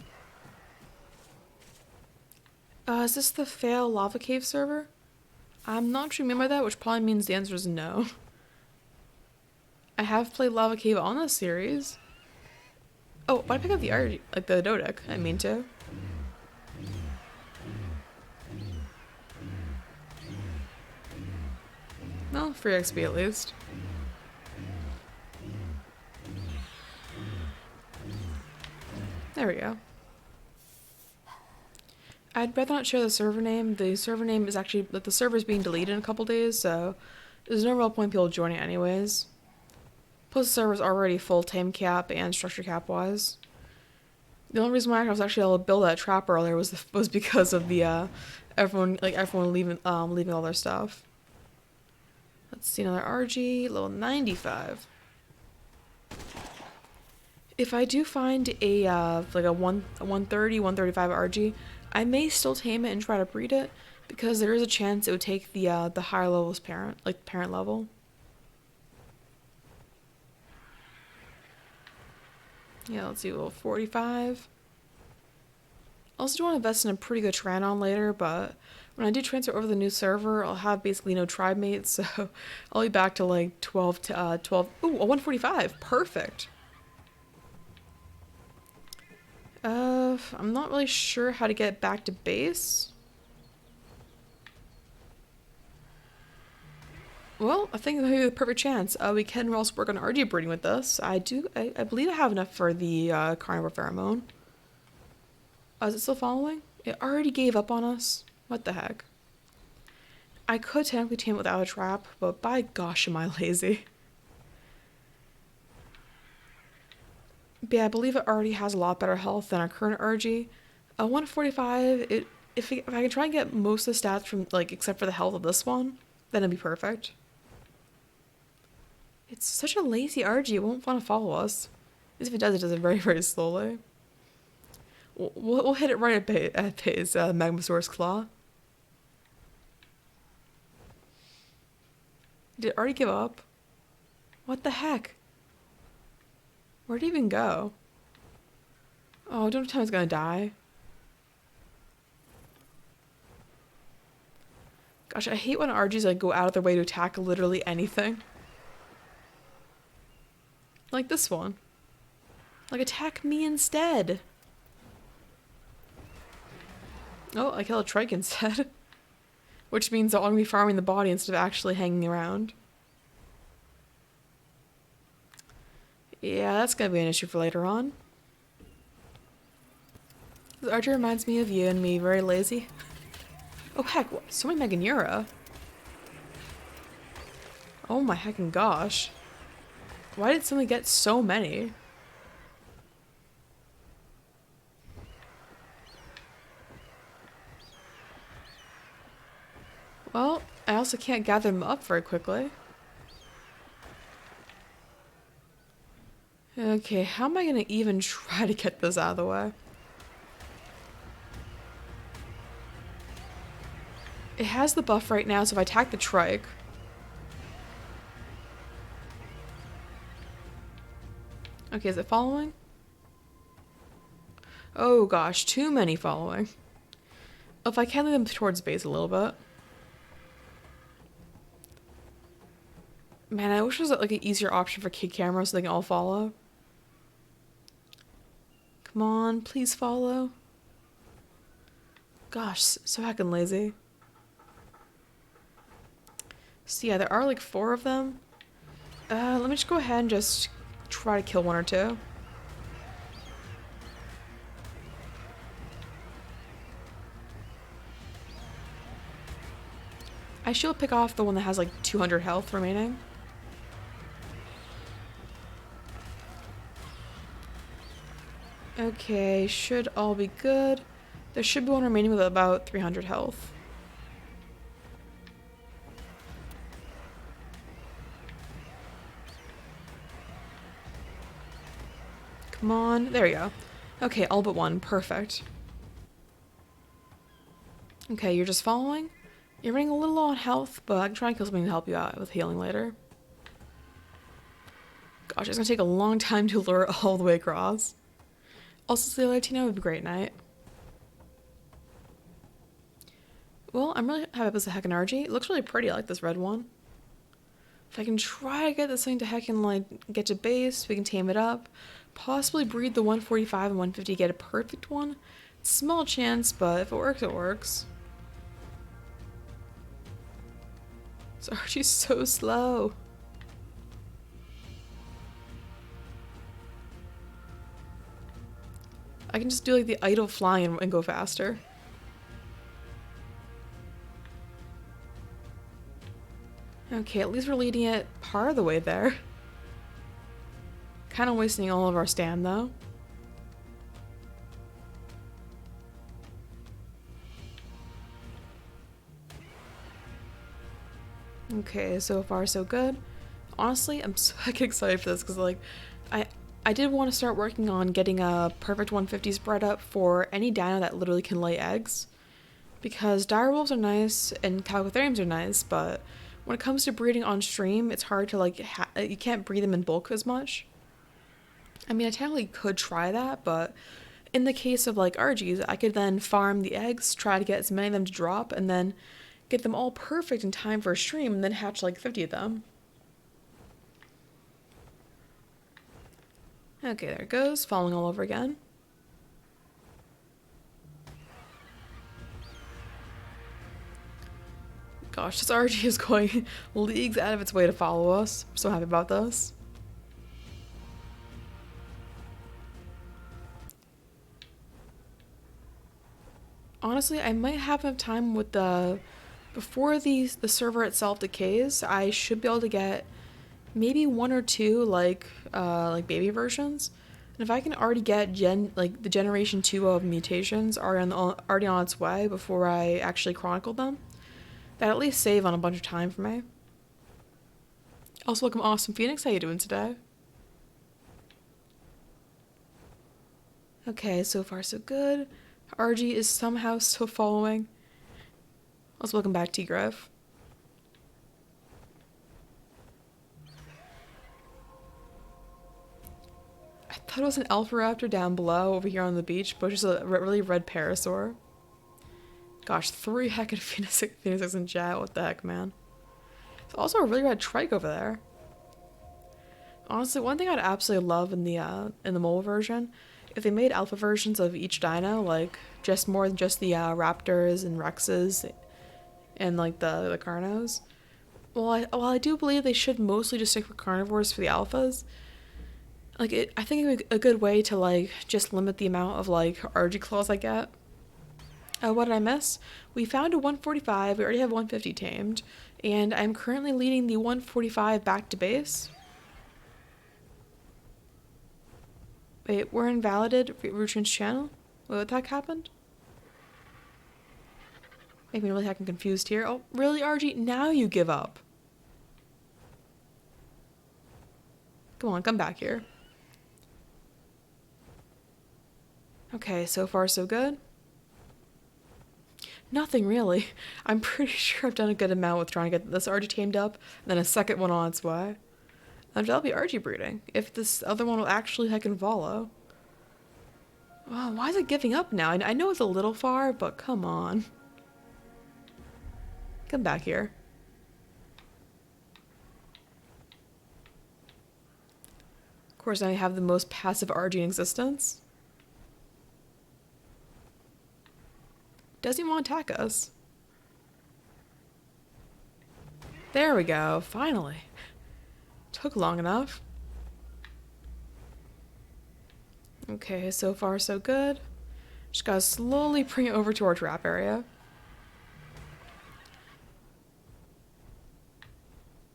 Is this the fail lava cave server? I'm not sure remember that, which probably means the answer is no. I have played lava cave on this series. Oh, why did I pick up the art, like the Dodic? I didn't mean to. Well, free XP at least. There we go. I'd rather not share the server name. The server name is actually, like, the server is being deleted in a couple days, so there's no real point people joining anyways. Plus the server's already full tame cap and structure cap wise. The only reason why I was actually able to build that trap earlier was because of the everyone leaving all their stuff. Let's see, another RG, level 95. If I do find a like a 130, 135 RG, I may still tame it and try to breed it because there is a chance it would take the higher levels parent level. Yeah, let's see, level 45. I also do want to invest in a pretty good Tyrannon later, but when I do transfer over the new server, I'll have basically no tribe mates, so I'll be back to like 12 to 12. Ooh, a 145. Perfect. I'm not really sure how to get back to base. Well, I think maybe the perfect chance. We can also work on RG breeding with this. I believe I have enough for the carnivore pheromone. Is it still following? It already gave up on us. What the heck? I could technically tame it without a trap, but by gosh am I lazy. But yeah, I believe it already has a lot better health than our current RG. 145, if I can try and get most of the stats from, like, except for the health of this one, then it'd be perfect. It's such a lazy RG, it won't want to follow us. As if it does it very, very slowly. We'll hit it right at his Magmasaurus Claw. Did it already give up? What the heck? Where'd it even go? Oh, don't tell me it's gonna die. Gosh, I hate when RGs like go out of their way to attack literally anything. Like this one. Like, attack me instead. Oh, I killed a trike instead. Which means that I'm gonna be farming the body instead of actually hanging around. Yeah, that's gonna be an issue for later on. This archer reminds me of you and me, very lazy. Oh heck, what? So many Meganura. Oh my heckin' gosh. Why did someone get so many? Well, I also can't gather them up very quickly. Okay, how am I gonna even try to get this out of the way? It has the buff right now, so if I attack the trike... Okay, is it following? Oh gosh, too many following. If I can lead them towards base a little bit. Man, I wish there was like an easier option for kid cameras so they can all follow. Come on, please follow. Gosh, so heckin' lazy. So yeah, there are like 4 of them. Let me just go ahead and just try to kill 1 or 2. I should pick off the one that has like 200 health remaining. Okay, should all be good. There should be one remaining with about 300 health. Come on. There we go. Okay, all but one. Perfect. Okay, you're just following? You're running a little low on health, but I can try and kill something to help you out with healing later. Gosh, it's gonna take a long time to lure it all the way across. Also, see you later, Tina. Have a great night. Well, I'm really happy with the heckin' argy. It looks really pretty. I like this red one. If I can try to get this thing to heckin' like get to base, we can tame it up. Possibly breed the 145 and 150, get a perfect one. Small chance, but if it works, it works. This argy's so slow. I can just do like the idle flying and go faster. Okay, at least we're leading it part of the way there. Kind of wasting all of our stam though. Okay, so far so good. Honestly, I'm so excited for this because like I did want to start working on getting a perfect 150 spread up for any dino that literally can lay eggs. Because direwolves are nice and calcatheriums are nice, but when it comes to breeding on stream, it's hard to like, you can't breed them in bulk as much. I mean, I technically could try that, but in the case of like argies, I could then farm the eggs, try to get as many of them to drop, and then get them all perfect in time for a stream, and then hatch like 50 of them. Okay, there it goes, falling all over again. Gosh, this argy is going leagues out of its way to follow us. I'm so happy about this. Honestly, I might have enough time with before the server itself decays, I should be able to get maybe one or two like baby versions. And if I can already get the generation 2 of mutations already on its way before I actually chronicle them, that at least save on a bunch of time for me. Also, welcome Awesome Phoenix. How you doing today? Okay, so far so good. Argy is somehow still following. Also, welcome back, T-Grove. I thought it was an alpha raptor down below over here on the beach, but just a really red parasaur. Gosh, 3 heckin' phoenixes in chat. What the heck, man? There's also a really red trike over there. Honestly, one thing I'd absolutely love in the mole version, if they made alpha versions of each dino, like just more than just the raptors and rexes and like the carnos. Well, I do believe they should mostly just stick with carnivores for the alphas. Like I think it'd be a good way to like just limit the amount of like argy claws I get. What did I miss? We found a 145. We already have 150 tamed, and I'm currently leading the 145 back to base. Wait, we're invalidated rutrine's channel? Wait, what the heck happened? Make me really heckin' confused here. Oh, really, argy? Now you give up. Come on, come back here. Okay, so far so good. Nothing really. I'm pretty sure I've done a good amount with trying to get this argy tamed up, and then a second one on its way. That'll be argy breeding, if this other one will actually heckin' follow. Wow, why is it giving up now? I know it's a little far, but come on. Come back here. Of course, now you have the most passive argy in existence. Doesn't even want to attack us. There we go, finally. Took long enough. Okay, so far so good. Just gotta slowly bring it over to our trap area.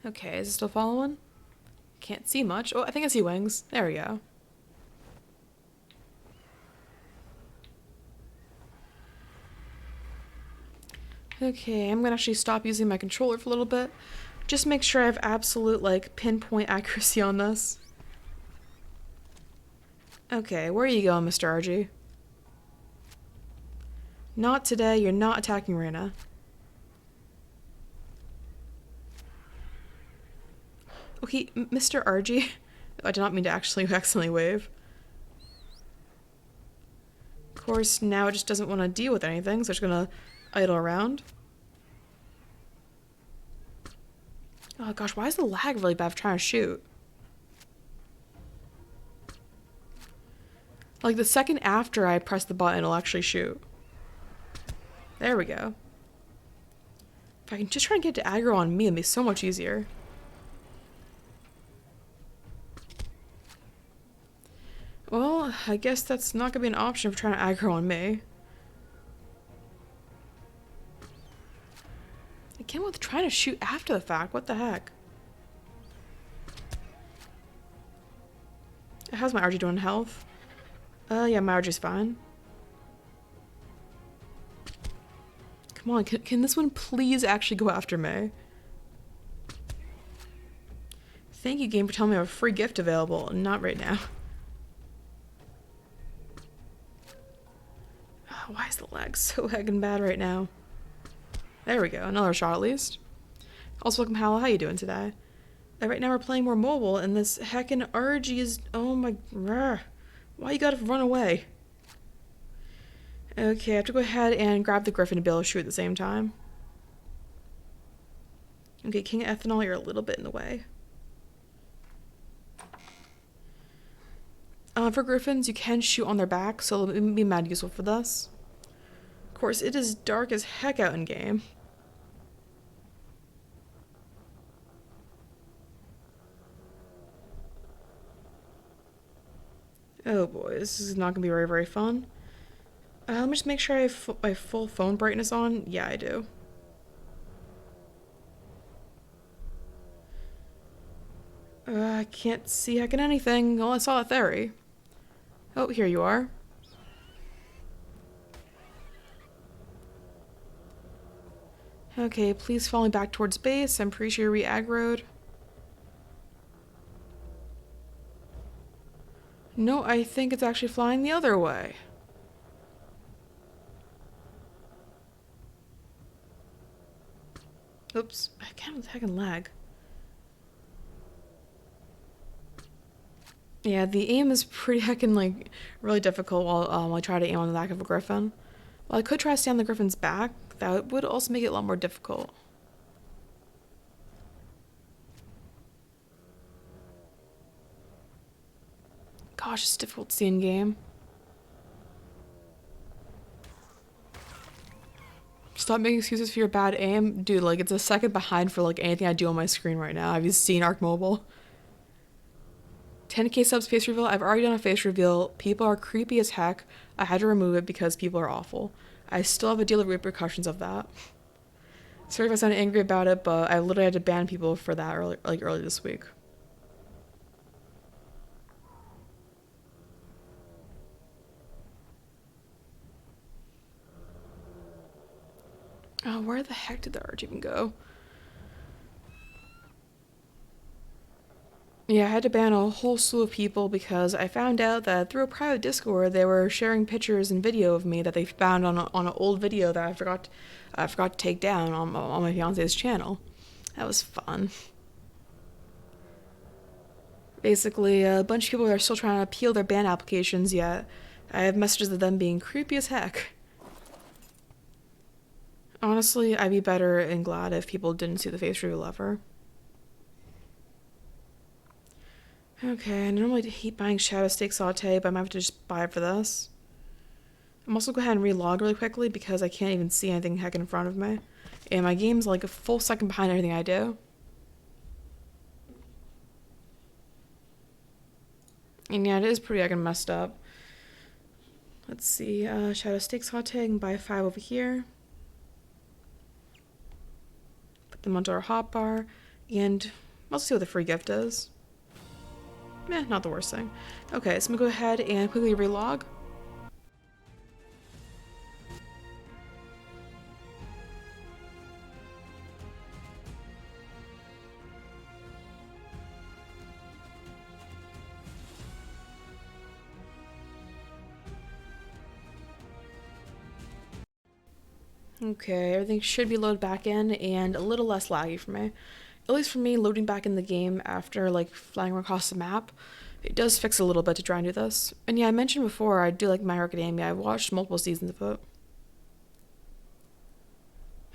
Okay, is it still following? Can't see much. Oh, I think I see wings. There we go. Okay, I'm gonna actually stop using my controller for a little bit. Just make sure I have absolute, like, pinpoint accuracy on this. Okay, where are you going, Mr. Argy? Not today, you're not attacking Reyna. Okay, Mr. Argy. I did not mean to actually accidentally wave. Of course, now it just doesn't want to deal with anything, so it's gonna idle around. Oh gosh, why is the lag really bad for trying to shoot? Like, the second after I press the button, it'll actually shoot. There we go. If I can just try and get it to aggro on me, it'd be so much easier. Well, I guess that's not gonna be an option for trying to aggro on me. Again, with trying to shoot after the fact, what the heck? How's my RG doing in health? Yeah, my RG's fine. Come on, can this one please actually go after me? Thank you, game, for telling me I have a free gift available. Not right now. Oh, why is the lag so heckin' bad right now? There we go, another shot at least. Also, welcome, Hal. How you doing today? Right now we're playing more mobile, and this heckin' RG is... Oh my... Why you gotta run away? Okay, I have to go ahead and grab the griffin to be able to shoot at the same time. Okay, King Ethanol, you're a little bit in the way. For griffins, you can shoot on their back, so it'll be mad useful for this. Of course, it is dark as heck out in game. Oh boy, this is not gonna be very, very fun. Let me just make sure I have my full phone brightness on. Yeah, I do. I can't see heckin' anything. Well, I saw a theory. Oh, here you are. Okay, please follow me back towards base. I'm pretty sure you're re-aggroed. No, I think it's actually flying the other way. Oops, I can't with the heckin' lag. Yeah, the aim is pretty heckin' like really difficult while I try to aim on the back of a griffin. Well, I could try to stay on the griffin's back. That would also make it a lot more difficult. Gosh, it's difficult to see in game. Stop making excuses for your bad aim. Dude, like, it's a second behind for, like, anything I do on my screen right now. Have you seen ARK Mobile? 10k subs face reveal. I've already done a face reveal. People are creepy as heck. I had to remove it because people are awful. I still have a deal of repercussions of that. Sorry if I sound angry about it, but I literally had to ban people for that early this week. Oh, where the heck did the arch even go? Yeah, I had to ban a whole slew of people because I found out that through a private Discord they were sharing pictures and video of me that they found on an old video that I forgot to take down on my fiance's channel. That was fun. Basically, a bunch of people are still trying to appeal their ban applications, yet I have messages of them being creepy as heck. Honestly, I'd be better and glad if people didn't see the face reveal ever. Okay, I normally hate buying Shadow Steak Saute, but I might have to just buy it for this. I'm also going to go ahead and relog really quickly because I can't even see anything heck in front of me. And my game's like a full second behind everything I do. And yeah, it is pretty heckin' messed up. Let's see, Shadow Steak Saute, I can buy 5 over here. Put them onto our hotbar, and let's see what the free gift is. Not the worst thing. Okay, so I'm gonna go ahead and quickly relog. Okay, everything should be loaded back in and a little less laggy for me. At least for me, loading back in the game after like flying across the map, it does fix a little bit to try and do this. And yeah, I mentioned before I do like My Hero Academia. I've watched multiple seasons of it.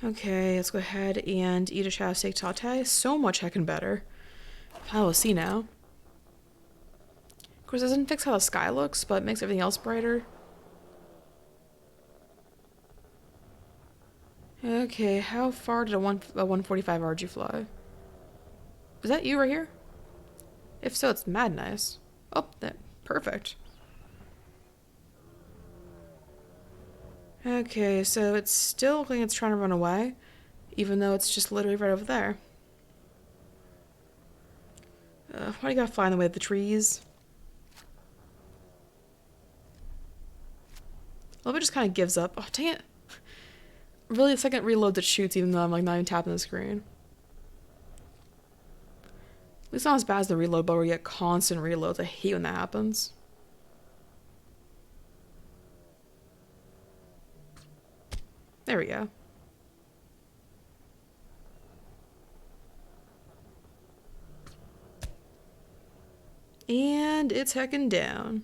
Okay, let's go ahead and eat a shadow steak taute. So much heckin' better. I will see now. Of course, it doesn't fix how the sky looks, but it makes everything else brighter. Okay, how far did a 145 argy fly? Is that you right here? If so, it's mad nice. Oh, that perfect. Okay, so it's still looking like it's trying to run away, even though it's just literally right over there. Why do you gotta fly in the way of the trees? A little bit just kind of gives up. Oh, dang it. Really, the second reload that shoots, even though I'm like not even tapping the screen. At least not as bad as the reload, but where you get constant reloads. I hate when that happens. There we go. And it's heckin' down.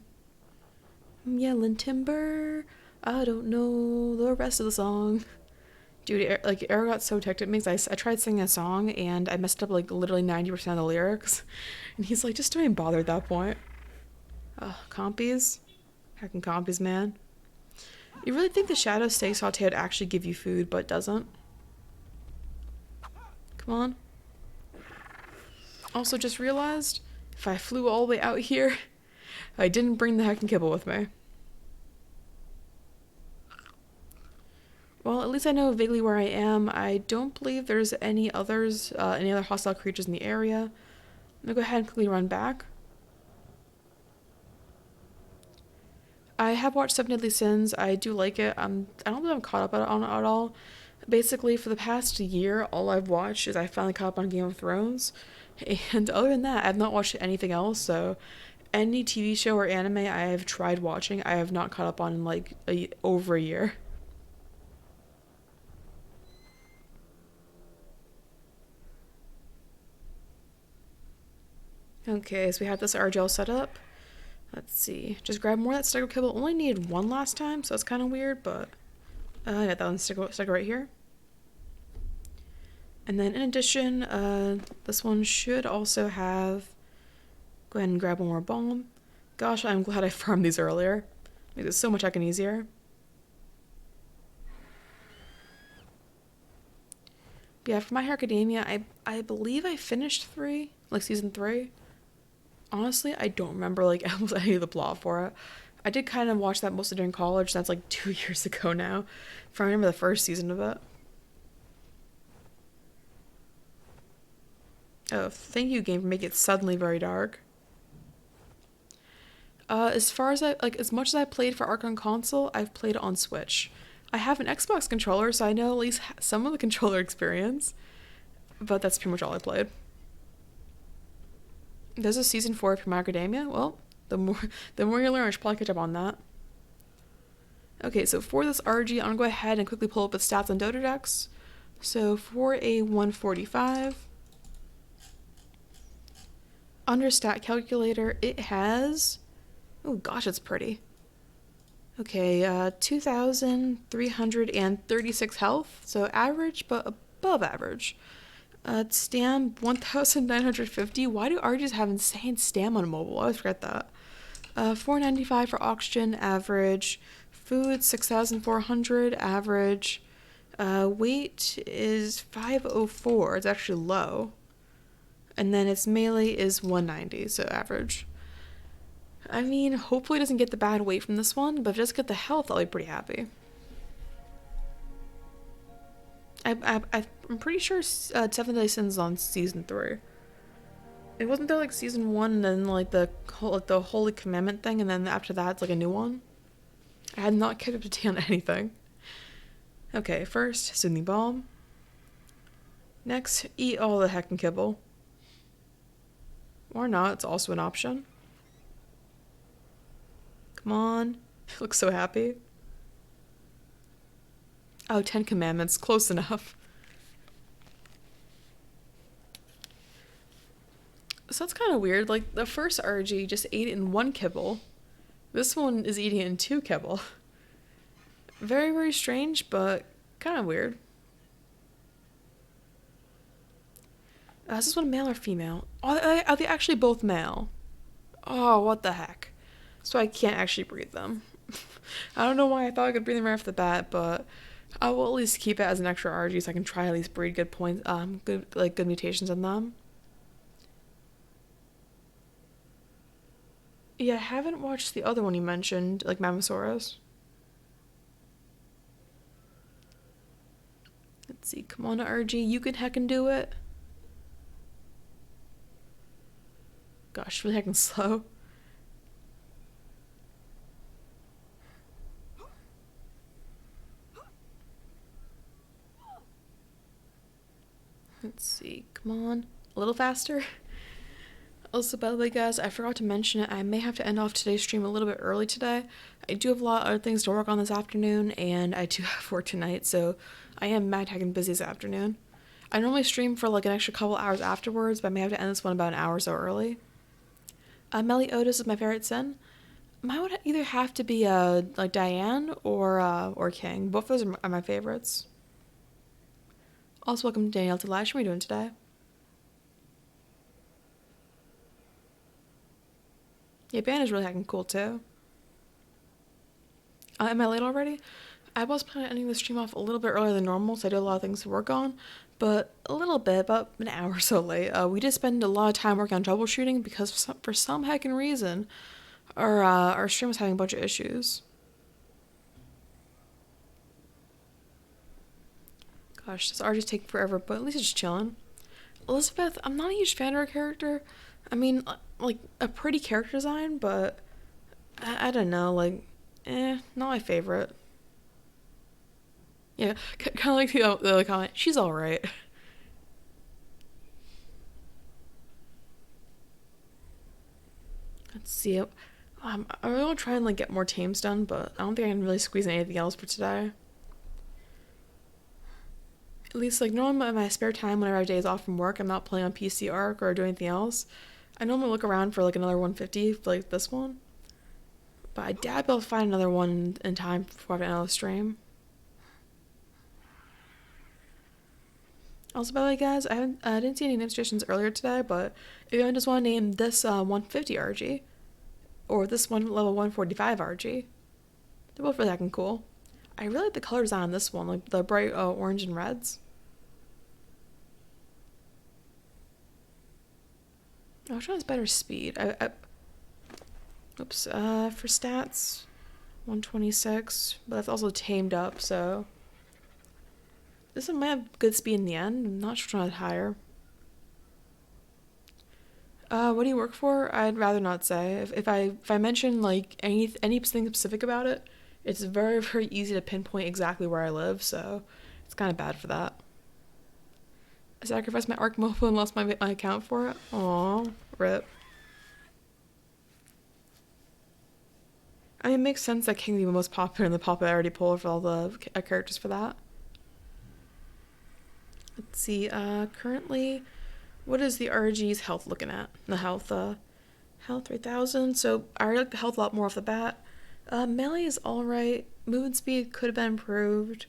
I'm yelling timber. I don't know the rest of the song. Dude, like, Air got so ticked at me because I tried singing a song and I messed up like literally 90% of the lyrics. And he's like, just don't even bother at that point. Compies? Heckin' compies, man. You really think the shadow steak saute would actually give you food, but doesn't? Come on. Also, just realized, if I flew all the way out here, I didn't bring the heckin' kibble with me. Well, at least I know vaguely where I am. I don't believe there's any other hostile creatures in the area. I'm gonna go ahead and quickly run back. I have watched Seven Deadly Sins. I do like it. I don't think I'm caught up on it at all. Basically, for the past year, all I've watched is I finally caught up on Game of Thrones. And other than that, I've not watched anything else, so any TV show or anime I have tried watching, I have not caught up on in like over a year. Okay, so we have this RGL set up. Let's see. Just grab more of that Stego kibble. Only needed one last time, so that's kind of weird, but I got that one Stego right here. And then in addition, this one should also have... Go ahead and grab one more bomb. Gosh, I'm glad I farmed these earlier. Makes it so much heckin' easier. But yeah, for My Hero Academia, I believe I finished 3, like season 3. Honestly, I don't remember like almost any of the plot for it. I did kind of watch that mostly during college. That's like 2 years ago now. If I remember the first season of it. Oh, thank you, game, for making it suddenly very dark. As far as as much as I played for ARK on console, I've played it on Switch. I have an Xbox controller, so I know at least some of the controller experience. But that's pretty much all I played. There's a season 4 of My Hero Academia. Well, the more you learn, I should probably catch up on that. Okay, so for this RG, I'm gonna go ahead and quickly pull up its stats on Dotadex. So for a 145, under stat calculator, it has... Oh gosh, it's pretty. Okay, 2,336 health, so average, but above average. Stam, 1,950. Why do RGs have insane stam on mobile? I always forget that. 495 for oxygen, average. Food, 6,400, average. Weight is 504. It's actually low. And then its melee is 190, so average. I mean, hopefully it doesn't get the bad weight from this one, but if it does get the health, I'll be pretty happy. I'm pretty sure Seven Deadly Sins on season 3. It wasn't there like season 1 and then like the Holy Commandment thing, and then after that it's like a new one? I had not kept up to date on anything. Okay, first, Soothing Balm. Next, eat all the heckin' kibble. Or not, it's also an option. Come on. It looks so happy. Oh, 10 Commandments. Close enough. So that's kind of weird. Like, the first argy just ate it in 1 kibble. This one is eating it in 2 kibble. Very, very strange, but kind of weird. Is this one male or female? Oh, are they actually both male? Oh, what the heck. So I can't actually breed them. I don't know why I thought I could breed them right off the bat, but I will at least keep it as an extra RG so I can try at least breed good points, good mutations in them. Yeah, I haven't watched the other one you mentioned, like Mammosaurus. Let's see, come on, RG, you can heckin' do it. Gosh, really heckin' slow. Let's see, come on, a little faster. Also, by the way, guys, I forgot to mention it. I may have to end off today's stream a little bit early today. I do have a lot of other things to work on this afternoon, and I do have work tonight, so I am mad heckin' busy this afternoon. I normally stream for like an extra couple hours afterwards, but I may have to end this one about an hour or so early. Meliodas is my favorite sin. Mine would either have to be like Diane or King. Both of those are my favorites. Also, welcome to Danielle to Lash. How are you doing today? Yeah, band is really heckin' cool too. Am I late already? I was planning on ending the stream off a little bit earlier than normal, so I do a lot of things to work on, but a little bit, about an hour or so late. We did spend a lot of time working on troubleshooting because for some heckin' reason, our stream was having a bunch of issues. Gosh, this art's taking forever, but at least it's chilling. Elizabeth, I'm not a huge fan of her character. I mean, like, a pretty character design, but I don't know, like, not my favorite. Yeah, kind of like the comment, she's alright. Let's see. I really want to try and like get more tames done, but I don't think I can really squeeze in anything else for today. At least, like, normally in my spare time, whenever I have days off from work, I'm not playing on PC ARK or doing anything else. I normally look around for like another 150, like this one. But I doubt I'll find another one in time before I have another stream. Also, by the way, guys, I didn't see any name suggestions earlier today, but if anyone just want to name this 150 RG, or this one level 145 RG, they're both really heckin' cool. I really like the color design on this one, like the bright orange and reds. Which one has better speed? Oops, for stats, 126, but that's also tamed up, so this one might have good speed in the end. I'm not sure which one higher. What do you work for? I'd rather not say. If I mention like anything specific about it, it's very, very easy to pinpoint exactly where I live, so it's kind of bad for that. I sacrificed my ARK Mobile and lost my account for it. Aww, rip. I mean, it makes sense that King would be the most popular in the popularity poll for all the characters for that. Let's see, currently, what is the RG's health looking at? The health 3000, so I already like the health a lot more off the bat. Melee is alright, movement speed could have been improved.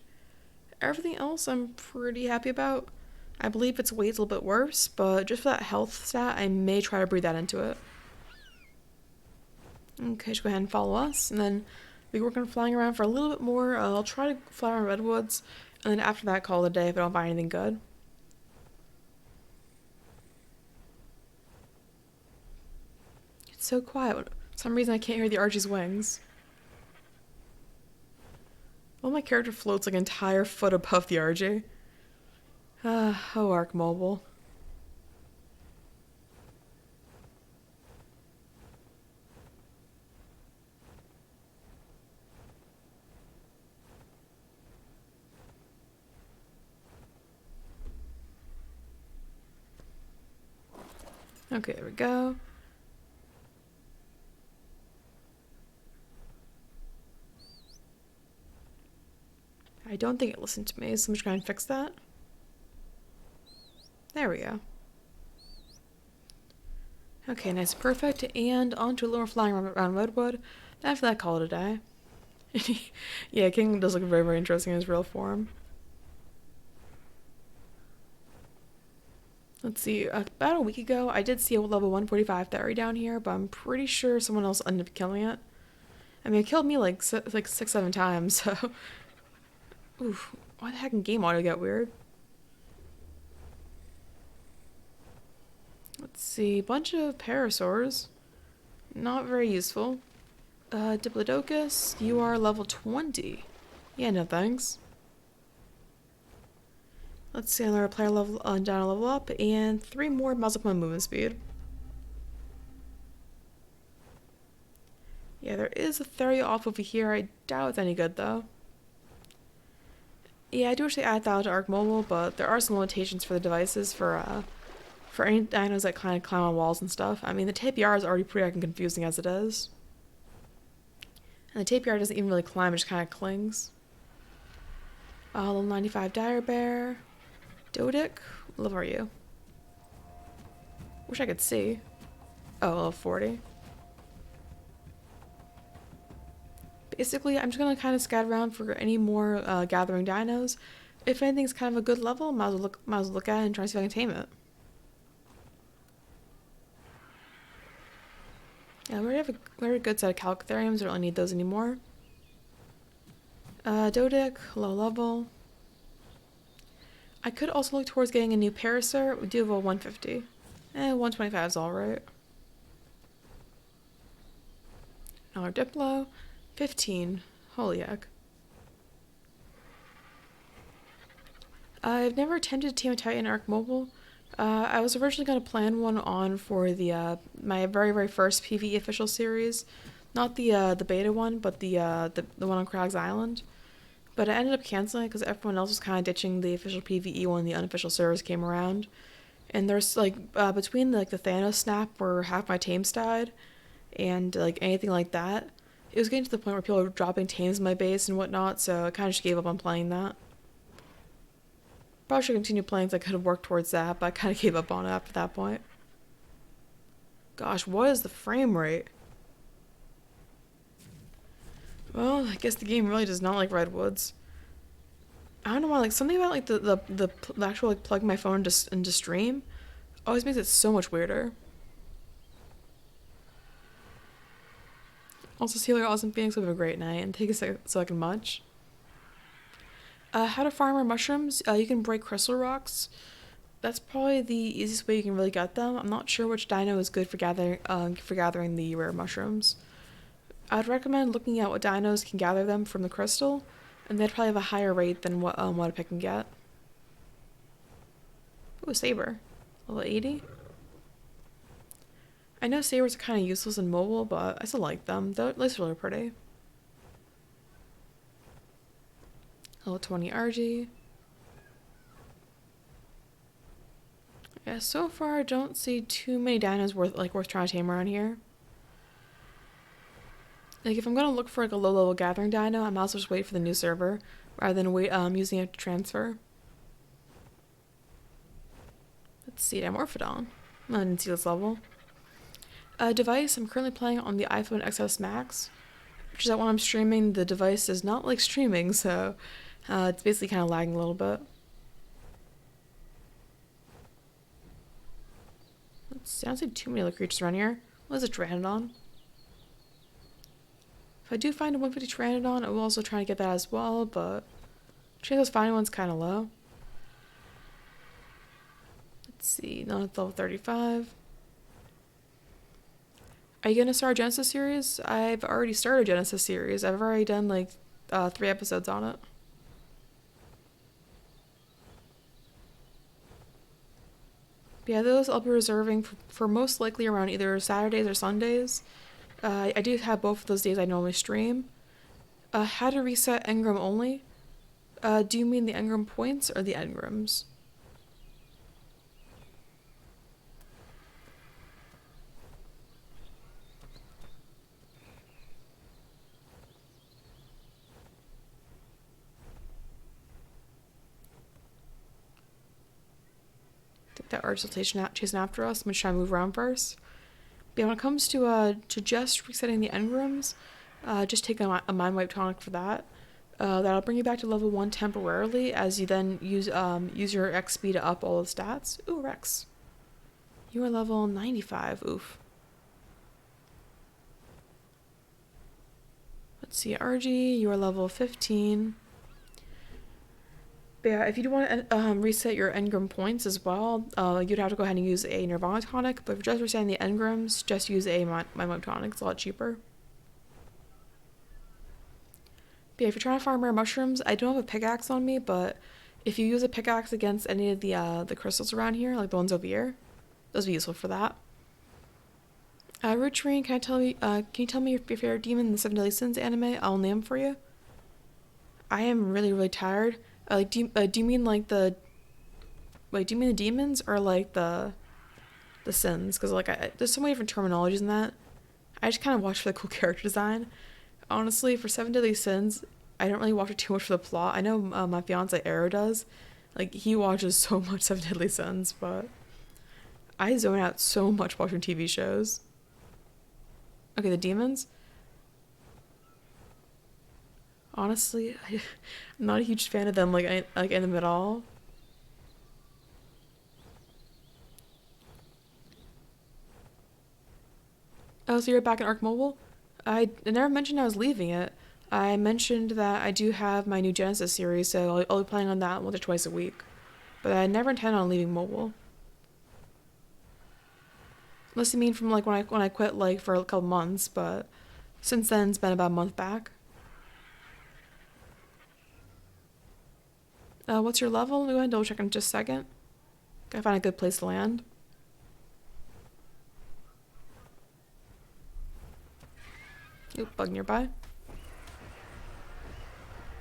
Everything else I'm pretty happy about. I believe its weight's a little bit worse, but just for that health stat, I may try to breathe that into it. Okay, just go ahead and follow us, and then we work on flying around for a little bit more. I'll try to fly around Redwoods, and then after that, call it a day if I don't find anything good. It's so quiet. For some reason, I can't hear the Archie's wings. Well, my character floats like an entire foot above the RG. Oh, ARK Mobile. Okay, there we go. I don't think it listened to me, so I'm just going to fix that. There we go. Okay, nice, perfect. And on to a little more flying around redwood. After that, call it a day. Yeah, King does look very, very interesting in his real form. Let's see, about a week ago, I did see a level 145 Theory down here, but I'm pretty sure someone else ended up killing it. I mean, it killed me like 6-7 times, so... Oof, why the heck can game audio get weird? Let's see, bunch of parasaurs. Not very useful. Diplodocus, you are level 20. Yeah, no thanks. Let's see another player level down a level up, and 3 more muzzle up my movement speed. Yeah, there is a Theria off over here. I doubt it's any good though. Yeah, I do wish they add that to ARK Mobile, but there are some limitations for the devices for any dinos that kind of climb on walls and stuff. I mean, the tapiar is already pretty fucking confusing as it is. And the tapiar doesn't even really climb, it just kind of clings. Level 95 Dire Bear. Dodic, what level are you? Wish I could see. Oh, level 40. Basically, I'm just gonna kind of scout around for any more gathering dinos. If anything's kind of a good level, might as well look at it and try to see if I can tame it. Yeah, we already have a very good set of Calcatheriums. I don't really need those anymore. Dodic, low level. I could also look towards getting a new Parasaur. We do have a 150. 125 is alright. Another Diplo. 15. Holy heck. I've never attempted to tame a Titan in ARK Mobile. I was originally going to plan one on for the my very, very first PvE official series. Not the beta one, but the one on Crags Island. But I ended up canceling it because everyone else was kind of ditching the official PvE when the unofficial servers came around. And there's like between the Thanos snap where half my tames died and like anything like that, it was getting to the point where people were dropping tames in my base and whatnot, so I kind of just gave up on playing that. Probably should continue playing so I could have worked towards that, but I kind of gave up on it after that point. Gosh, what is the frame rate? Well, I guess the game really does not like redwoods. I don't know why, like something about like the actual like plugging my phone into stream always makes it so much weirder. Also, see you later, awesome Phoenix. Have a great night and take a second much. How to farm our mushrooms? You can break crystal rocks. That's probably the easiest way you can really get them. I'm not sure which dino is good for gathering the rare mushrooms. I'd recommend looking at what dinos can gather them from the crystal, and they'd probably have a higher rate than what a pet can get. Ooh, saber, level 80. I know sabers are kind of useless in mobile, but I still like them. They're at least really pretty. Level 20 argy. Yeah, so far I don't see too many dinos worth trying to tame around here. Like if I'm gonna look for like a low level gathering dino, I might as well just wait for the new server rather than using it to transfer. Let's see, Dimorphodon. I didn't see this level. Device, I'm currently playing on the iPhone XS Max, which is that when I'm streaming, the device is not like streaming, so it's basically kind of lagging a little bit. Let's see, I don't see too many other creatures around here. What is a Pteranodon? If I do find a 150 Pteranodon, I will also try to get that as well, but chances of finding one's kind of low. Let's see, not at level 35. Are you gonna start a Genesis series? I've already started a Genesis series. I've already done like 3 episodes on it. But yeah, those I'll be reserving for most likely around either Saturdays or Sundays. I do have both of those days I normally stream. How to reset engram only? Do you mean the engram points or the engrams? that are still chasing after us. I'm gonna try to move around first. But yeah, when it comes to just resetting the engrams, just take a mind wipe tonic for that. That'll bring you back to level 1 temporarily, as you then use your XP to up all the stats. Ooh, Rex. You are level 95. Oof. Let's see, RG, you are level 15. But yeah, if you do want to reset your engram points as well, you'd have to go ahead and use a Nirvana tonic. But if you're just resetting the engrams, just use a mind wipe tonic. It's a lot cheaper. But yeah, if you're trying to farm rare mushrooms, I don't have a pickaxe on me, but if you use a pickaxe against any of the crystals around here, like the ones over here, those would be useful for that. Rutrine, can you tell me your favorite demon in the Seven Deadly Sins anime? I'll name for you. I am really, really tired. Do you mean like the... Wait, do you mean the demons or like the sins? Because like there's so many different terminologies in that. I just kind of watch for the cool character design. Honestly, for Seven Deadly Sins, I don't really watch it too much for the plot. I know my fiance Arrow does. Like, he watches so much Seven Deadly Sins, but I zone out so much watching TV shows. Okay, the demons. Honestly, I'm not a huge fan of them, like in them at all. Oh, so you're back in ARK Mobile? I never mentioned I was leaving it. I mentioned that I do have my new Genesis series, so I'll be playing on that once or twice a week. But I never intend on leaving mobile. Unless you mean from like when I quit like for a couple months, but since then it's been about a month back. What's your level? Go ahead and double check in just a second. Gotta find a good place to land. Oop, bug nearby.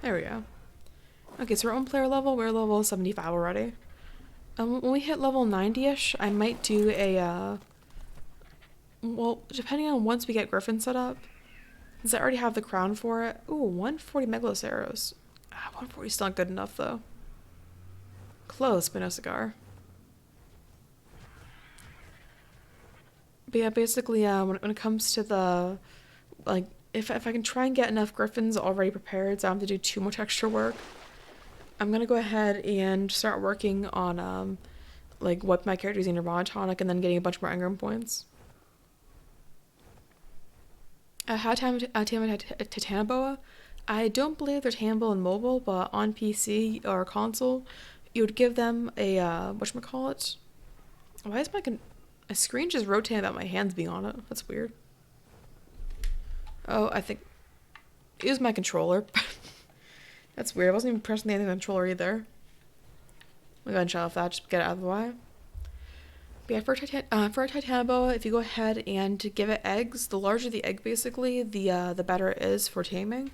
There we go. Okay, so we're on player level. We're level 75 already. When we hit level 90-ish, I might do a, well, depending on once we get Griffin set up, since I already have the crown for it. Ooh, 140 Megalos arrows. 140 is still not good enough, though. Close, but no cigar. But yeah, basically, when it comes to the, like, if I can try and get enough Griffins already prepared so I don't have to do too much extra work, I'm gonna go ahead and start working on, like, what my character is using Nirvana tonic and then getting a bunch more engram points. How to tame a Titanoboa? I don't believe they're tameable in mobile, but on PC or console, you would give them a, whatchamacallit? Why is my screen just rotating without my hands being on it? That's weird. Oh, I think it was my controller. That's weird. I wasn't even pressing anything on the controller either. We'll go ahead and shut off that, just get it out of the way. But yeah, for a Titanoboa, if you go ahead and give it eggs, the larger the egg basically, the better it is for taming.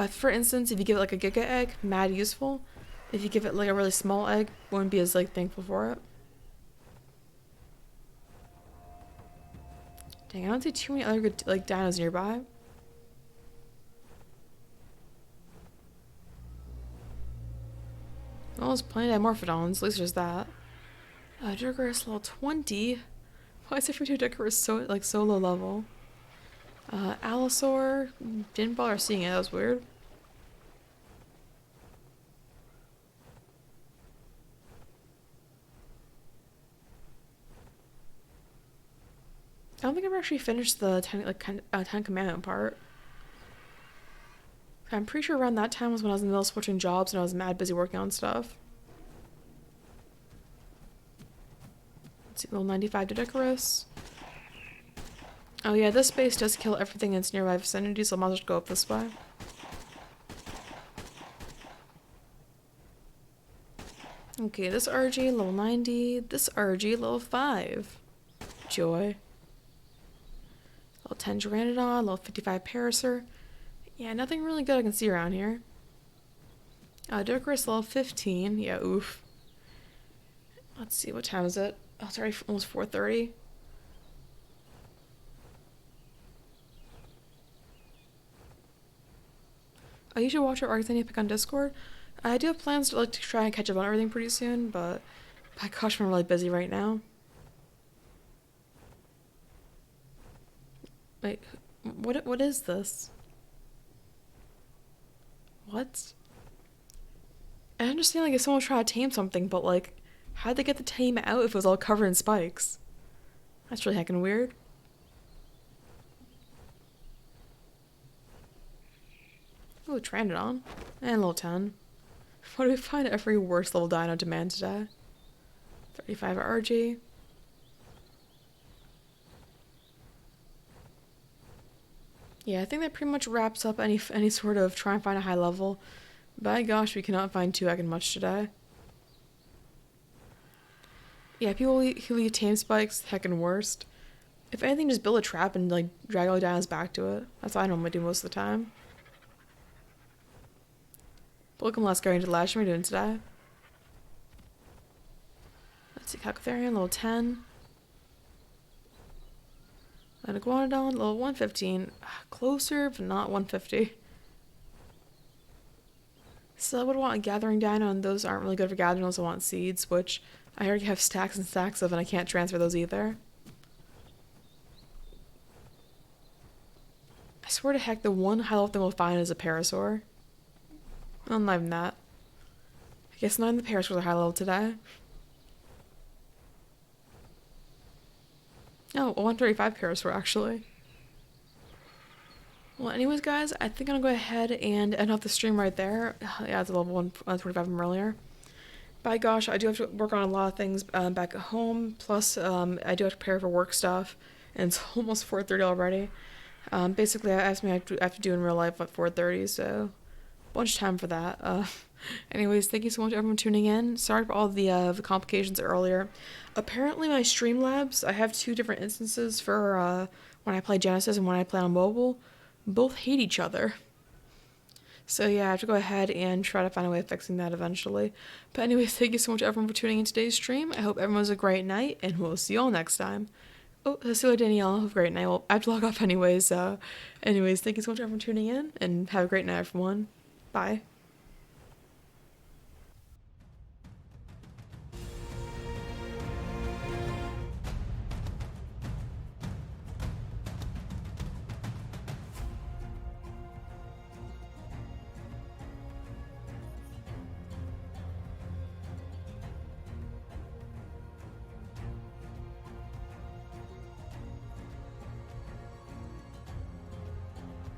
For instance, if you give it like a giga egg, mad useful. If you give it like a really small egg, won't be as like thankful for it. Dang, I don't see too many other good like dinos nearby. Well, there's plenty of Dimorphodons, at least there's that. Didocarus level 20? Why is every Didocarus so low level? Allosaur, didn't bother seeing it, that was weird. I don't think I've actually finished the Ten Commandment part. I'm pretty sure around that time was when I was in the middle of switching jobs and I was mad busy working on stuff. Let's see, level 95 Didocarus. Oh yeah, this base does kill everything in its nearby vicinity, so I might as well go up this way. Okay, this RG level 90, this RG level 5. Joy. Level 10 Pteranodon, level 55 Parasaur. Yeah, nothing really good I can see around here. Didocarus level 15. Yeah, oof. Let's see, what time is it? Oh, it's already almost 4:30. I usually watch our Argentavis pick on Discord. I do have plans to like to try and catch up on everything pretty soon, but My gosh, I'm really busy right now. Wait, what is this? What? I understand, like, if someone was trying to tame something, but, like, how'd they get the tame out if it was all covered in spikes? That's really heckin' weird. Ooh, Tranq. And level 10. What do we find every worst level dino demand today? 35 argy. Yeah, I think that pretty much wraps up any sort of try and find a high level. By gosh, we cannot find 2 heckin' much today. Yeah, people who leave tame spikes, heckin' worst. If anything, just build a trap and, like, drag all the dinos back to it. That's what I normally do most of the time. But welcome, last guy into the last. What are we doing today? Let's see, Calcatherian, level 10. An Iguanodon, level 115. Closer, but not 150. So I would want a gathering dino, and those aren't really good for gathering unless I want seeds, which I already have stacks and stacks of, and I can't transfer those either. I swear to heck, the one high level thing we'll find is a parasaur. Well, not even that. I guess none of the parasaurs are high level today. Oh, a 135 parasaur, actually. Well, anyways, guys, I think I'm going to go ahead and end off the stream right there. Yeah, it's a level 125 from earlier. By gosh, I do have to work on a lot of things back at home. Plus, I do have to prepare for work stuff. And it's almost 4:30 already. Basically, I have to do in real life at 4:30, so a bunch of time for that. Anyways, thank you so much everyone tuning in. Sorry for all the complications earlier. Apparently my Streamlabs, I have 2 different instances for when I play Genesis and when I play on mobile. Both hate each other. So yeah, I have to go ahead and try to find a way of fixing that eventually. But anyways, thank you so much everyone for tuning in today's stream. I hope everyone has a great night, and we'll see you all next time. Oh, Cecilia Danielle, have a great night. Well, I have to log off anyways. Anyways, thank you so much everyone for tuning in, and have a great night, everyone. Bye.